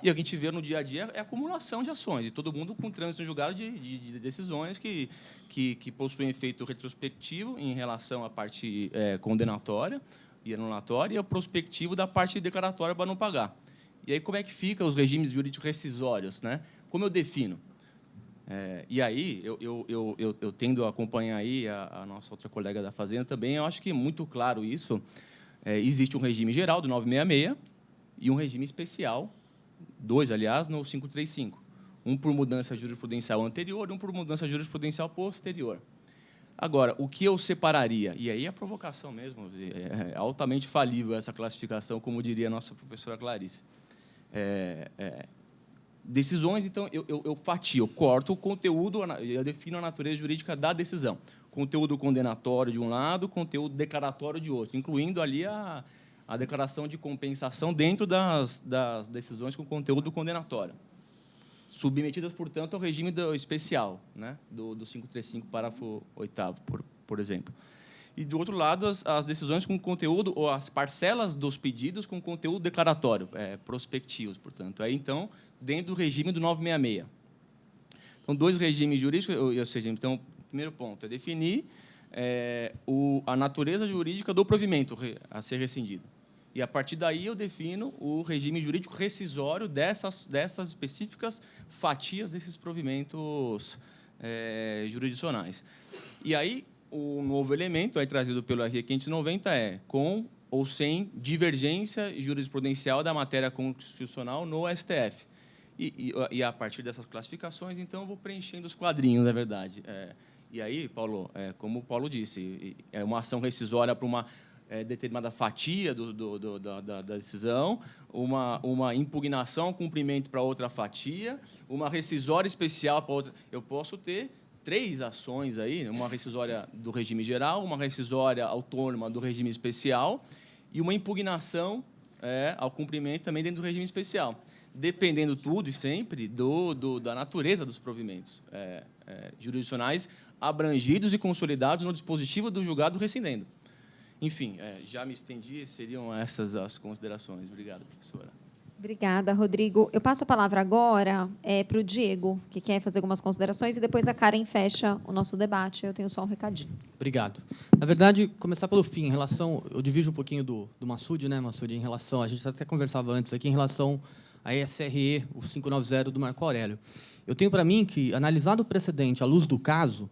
E a gente vê no dia a dia a acumulação de ações, e todo mundo com trânsito julgado de decisões que possuem efeito retrospectivo em relação à parte condenatória e anulatória, e o prospectivo da parte declaratória para não pagar. E aí, como é que fica os regimes jurídicos rescisórios, né? Como eu defino? E aí, eu tendo a acompanhar aí a nossa outra colega da Fazenda também, eu acho que é muito claro isso. Existe um regime geral do 966 e um regime especial, dois, aliás, no 535. Um por mudança jurisprudencial anterior e um por mudança jurisprudencial posterior. Agora, o que eu separaria? E aí a provocação mesmo, é altamente falível essa classificação, como diria a nossa professora Clarice. Decisões, então, eu fatio, eu corto o conteúdo, eu defino a natureza jurídica da decisão. Conteúdo condenatório de um lado, conteúdo declaratório de outro, incluindo ali a declaração de compensação dentro das decisões com conteúdo condenatório, submetidas, portanto, ao regime especial, né, do 535, parágrafo 8º, por exemplo. E, do outro lado, as decisões com conteúdo, ou as parcelas dos pedidos com conteúdo declaratório, prospectivos, portanto. Aí, então, dentro do regime do 966. Então, 2 regimes jurídicos, ou seja, então, o primeiro ponto é definir a natureza jurídica do provimento a ser rescindido. E, a partir daí, eu defino o regime jurídico rescisório dessas específicas fatias desses provimentos jurisdicionais. E aí, o novo elemento aí trazido pelo RE 590 é com ou sem divergência jurisprudencial da matéria constitucional no STF. E a partir dessas classificações, então, eu vou preenchendo os quadrinhos, é verdade. E aí, Paulo, como o Paulo disse, é uma ação rescisória para uma determinada fatia da decisão, uma impugnação ao cumprimento para outra fatia, uma rescisória especial para outra. Eu posso ter 3 ações aí, uma rescisória do regime geral, uma rescisória autônoma do regime especial e uma impugnação ao cumprimento também dentro do regime especial, dependendo tudo e sempre da natureza dos provimentos jurisdicionais abrangidos e consolidados no dispositivo do julgado rescindendo. Enfim, já me estendi, seriam essas as considerações. Obrigado, professora. Obrigada, Rodrigo. Eu passo a palavra agora para o Diego, que quer fazer algumas considerações, e depois a Karen fecha o nosso debate. Eu tenho só um recadinho. Obrigado. Na verdade, começar pelo fim, em relação... Eu divido um pouquinho do Massoud, né, Massoud, em relação... A gente até conversava antes aqui, em relação à SRE, o 590 do Marco Aurélio. Eu tenho para mim que, analisado o precedente à luz do caso,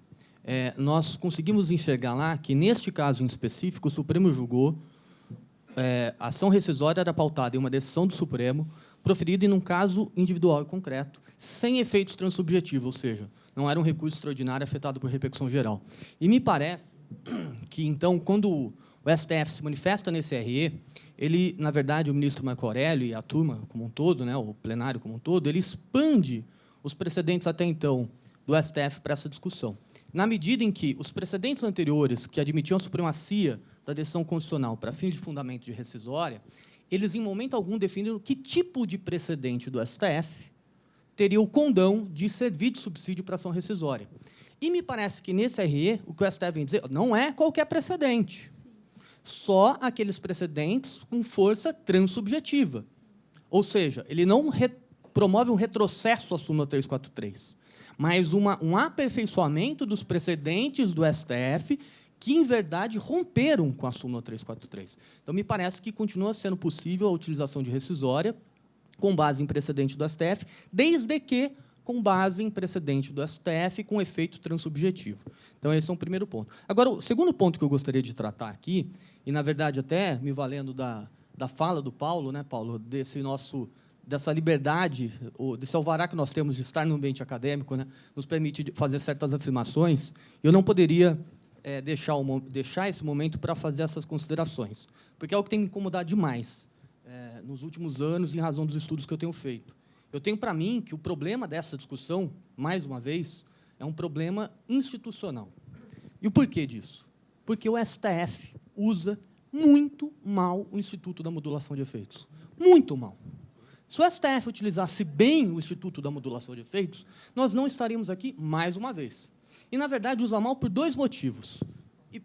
nós conseguimos enxergar lá que, neste caso em específico, o Supremo julgou a ação rescisória era pautada em uma decisão do Supremo, proferida em um caso individual e concreto, sem efeitos transsubjetivos, ou seja, não era um recurso extraordinário afetado por repercussão geral. E me parece que, então, quando o STF se manifesta nesse RE, ele, na verdade, o ministro Marco Aurélio e a turma como um todo, né, o plenário como um todo, ele expande os precedentes até então do STF para essa discussão. Na medida em que os precedentes anteriores, que admitiam a supremacia da decisão constitucional para fins de fundamento de rescisória, eles, em momento algum, definiram que tipo de precedente do STF teria o condão de servir de subsídio para ação rescisória. E me parece que, nesse RE, o que o STF vem dizer não é qualquer precedente, só aqueles precedentes com força transsubjetiva. Ou seja, ele não promove um retrocesso à súmula 343, mas um aperfeiçoamento dos precedentes do STF que, em verdade, romperam com a súmula 343. Então, me parece que continua sendo possível a utilização de rescisória com base em precedente do STF, desde que com base em precedente do STF com efeito transsubjetivo. Então, esse é um primeiro ponto. Agora, o segundo ponto que eu gostaria de tratar aqui, e, na verdade, até me valendo da fala do Paulo, né, Paulo, dessa liberdade, desse alvará que nós temos de estar no ambiente acadêmico, né, nos permite fazer certas afirmações, eu não poderia deixar esse momento para fazer essas considerações, porque é o que tem me incomodado demais nos últimos anos, em razão dos estudos que eu tenho feito. Eu tenho para mim que o problema dessa discussão, mais uma vez, é um problema institucional. E o porquê disso? Porque o STF usa muito mal o Instituto da Modulação de Efeitos. Muito mal. Se o STF utilizasse bem o Instituto da Modulação de Efeitos, nós não estaríamos aqui mais uma vez. E, na verdade, usa mal por 2 motivos.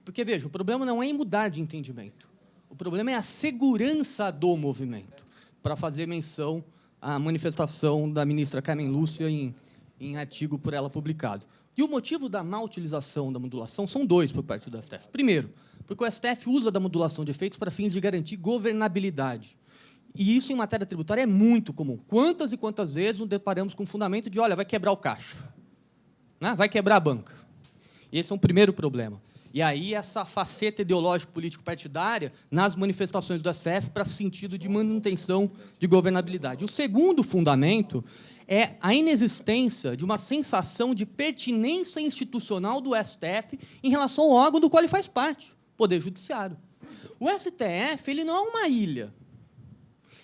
Porque, veja, o problema não é em mudar de entendimento. O problema é a segurança do movimento, para fazer menção à manifestação da ministra Carmen Lúcia em artigo por ela publicado. E o motivo da má utilização da modulação são 2 por parte do STF. Primeiro, porque o STF usa da modulação de efeitos para fins de garantir governabilidade. E isso, em matéria tributária, é muito comum. Quantas e quantas vezes nos deparamos com o fundamento de, olha, vai quebrar o caixa, né? Vai quebrar a banca. E esse é um primeiro problema. E aí essa faceta ideológico-político-partidária nas manifestações do STF para sentido de manutenção de governabilidade. O segundo fundamento é a inexistência de uma sensação de pertinência institucional do STF em relação ao órgão do qual ele faz parte, o Poder Judiciário. O STF ele não é uma ilha.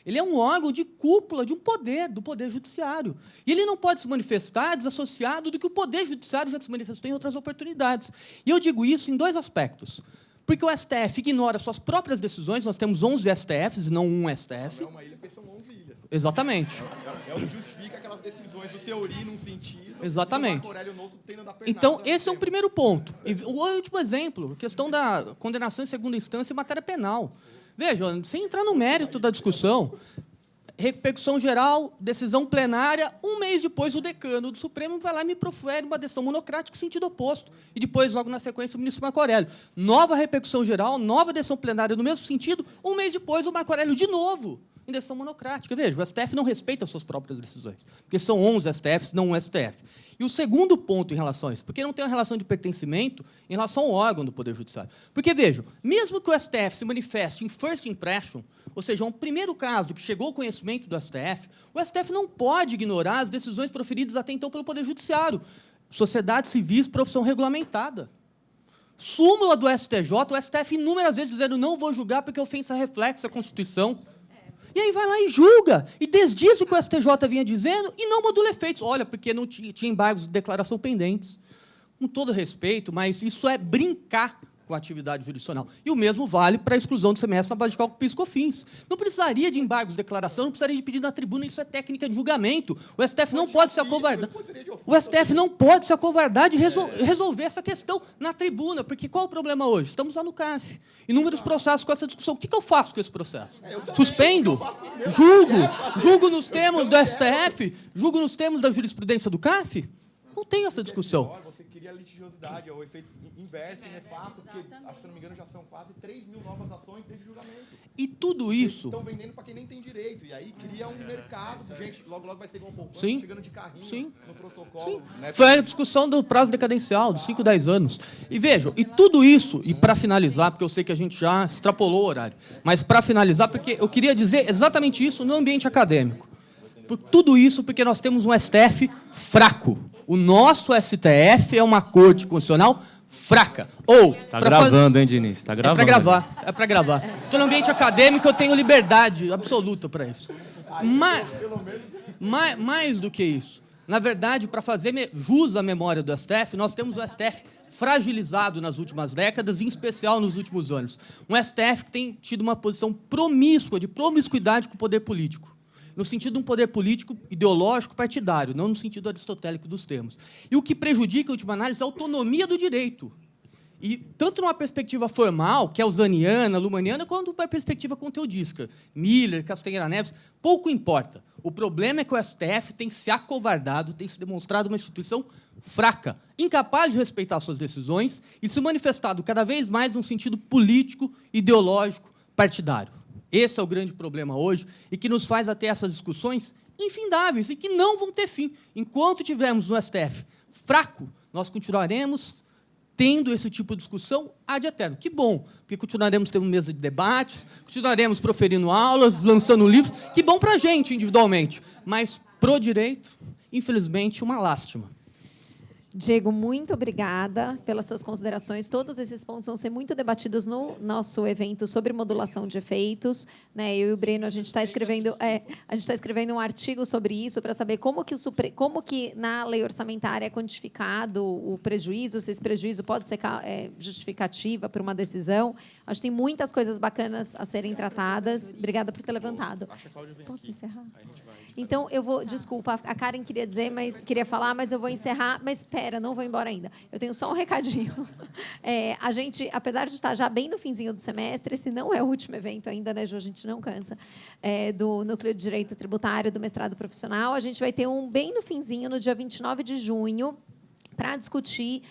Ele é um órgão de cúpula de um poder, do Poder Judiciário. E ele não pode se manifestar desassociado do que o Poder Judiciário já se manifestou em outras oportunidades. E eu digo isso em 2 aspectos. Porque o STF ignora suas próprias decisões, nós temos 11 STFs e não um STF. Não é uma ilha, porque são 11 ilhas. Exatamente. É o que justifica aquelas decisões do teoria num sentido. Exatamente. E o Marco Aurélio Noto tem nada a ver Então, nada, esse é um primeiro ponto. E o último exemplo, a questão da condenação em segunda instância em matéria penal. Veja, sem entrar no mérito da discussão, repercussão geral, decisão plenária, um mês depois o decano do Supremo vai lá e me profere uma decisão monocrática em sentido oposto. E depois, logo na sequência, o ministro Marco Aurélio. Nova repercussão geral, nova decisão plenária no mesmo sentido, um mês depois o Marco Aurélio de novo, em decisão monocrática. Veja, o STF não respeita as suas próprias decisões, porque são 11 STFs, não um STF. E o segundo ponto em relação a isso, porque não tem uma relação de pertencimento em relação ao órgão do Poder Judiciário. Porque, vejam, mesmo que o STF se manifeste em first impression, ou seja, um primeiro caso que chegou ao conhecimento do STF, o STF não pode ignorar as decisões proferidas até então pelo Poder Judiciário. Sociedade civis, profissão regulamentada. Súmula do STJ, o STF inúmeras vezes dizendo não vou julgar porque a ofensa reflexa a Constituição. E aí vai lá e julga, e desdiz o que o STJ vinha dizendo e não modula efeitos. Olha, porque não tinha embargos de declaração pendentes. Com todo respeito, mas isso é brincar com a atividade jurisdicional. E o mesmo vale para a exclusão do semestre na base de cálculo PIS/COFINS. Não precisaria de embargos de declaração, não precisaria de pedido na tribuna, isso é técnica de julgamento. O STF não pode se acovardar. O STF não pode se acovardar de resolver essa questão na tribuna, porque qual é o problema hoje? Estamos lá no CARF. Inúmeros processos com essa discussão. O que eu faço com esse processo? Suspendo? Julgo nos termos do STF? Julgo nos termos da jurisprudência do CARF? Não tem essa discussão. Você queria litigiosidade, é o efeito inverso e nefasto, porque, se não me engano, já são quase 3 mil novas ações desde o julgamento. E tudo isso... Estão vendendo para quem nem tem direito, e aí cria um mercado. Gente, logo vai ser igual um pouco, Sim. chegando de carrinho Sim. no protocolo. Sim. Né? Foi a discussão do prazo decadencial, dos 5, 10 anos. E vejam, e tudo isso, e para finalizar, porque eu sei que a gente já extrapolou o horário, mas para finalizar, porque eu queria dizer exatamente isso no ambiente acadêmico. Por tudo isso, porque nós temos um STF fraco. O nosso STF é uma corte constitucional fraca. Ou Tá gravando, hein, Diniz? Tá gravando. É para gravar. Estou no ambiente acadêmico, eu tenho liberdade absoluta para isso. Mais do que isso. Na verdade, para fazer jus à memória do STF, nós temos o STF fragilizado nas últimas décadas, em especial nos últimos anos. Um STF que tem tido uma posição promíscua, de promiscuidade com o poder político. No sentido de um poder político ideológico partidário, não no sentido aristotélico dos termos. E o que prejudica, em última análise, a autonomia do direito. E tanto numa perspectiva formal, kelsaniana, lumaniana, quanto numa perspectiva conteudística. Miller, Castanheira Neves, pouco importa. O problema é que o STF tem se acovardado, tem se demonstrado uma instituição fraca, incapaz de respeitar suas decisões e se manifestado cada vez mais num sentido político, ideológico, partidário. Esse é o grande problema hoje e que nos faz até essas discussões infindáveis e que não vão ter fim. Enquanto tivermos no STF fraco, nós continuaremos tendo esse tipo de discussão ad eterno. Que bom, porque continuaremos tendo mesa de debates, continuaremos proferindo aulas, lançando livros. Que bom para a gente, individualmente. Mas, pro direito, infelizmente, uma lástima. Diego, muito obrigada pelas suas considerações. Todos esses pontos vão ser muito debatidos no nosso evento sobre modulação de efeitos. Né? Eu e o Breno, a gente está escrevendo, um artigo sobre isso para saber como que na lei orçamentária é quantificado o prejuízo, se esse prejuízo pode ser justificativa para uma decisão. Acho que tem muitas coisas bacanas a serem tratadas. Obrigada por ter levantado. Posso encerrar? Então, eu vou... Desculpa, a Karen queria falar, mas eu vou encerrar. Mas, espera, não vou embora ainda. Eu tenho só um recadinho. A gente, apesar de estar já bem no finzinho do semestre, esse não é o último evento ainda, né, Ju? A gente não cansa. Do Núcleo de Direito Tributário do Mestrado Profissional. A gente vai ter um bem no finzinho, no dia 29 de junho, para discutir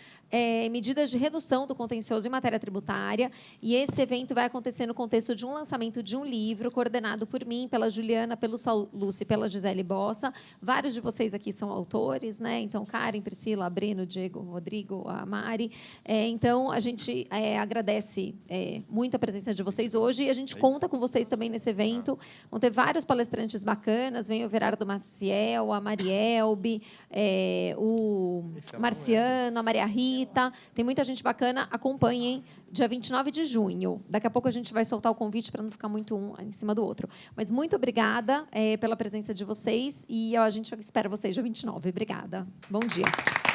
medidas de redução do contencioso em matéria tributária. E esse evento vai acontecer no contexto de um lançamento de um livro coordenado por mim, pela Juliana, pelo Sallucci e pela Gisele Bossa. Vários de vocês aqui são autores, né? Então, Karen, Priscila, Breno, Diego, Rodrigo, a Mari. Então, a gente agradece muito a presença de vocês hoje e a gente conta com vocês também nesse evento. Vão ter vários palestrantes bacanas. Vem o Everardo Maciel, a Marielbe, o Marciano, a Maria Rita. Tem muita gente bacana. Acompanhem, dia 29 de junho. Daqui a pouco a gente vai soltar o convite para não ficar muito um em cima do outro. Mas muito obrigada pela presença de vocês e a gente espera vocês dia 29. Obrigada. Bom dia.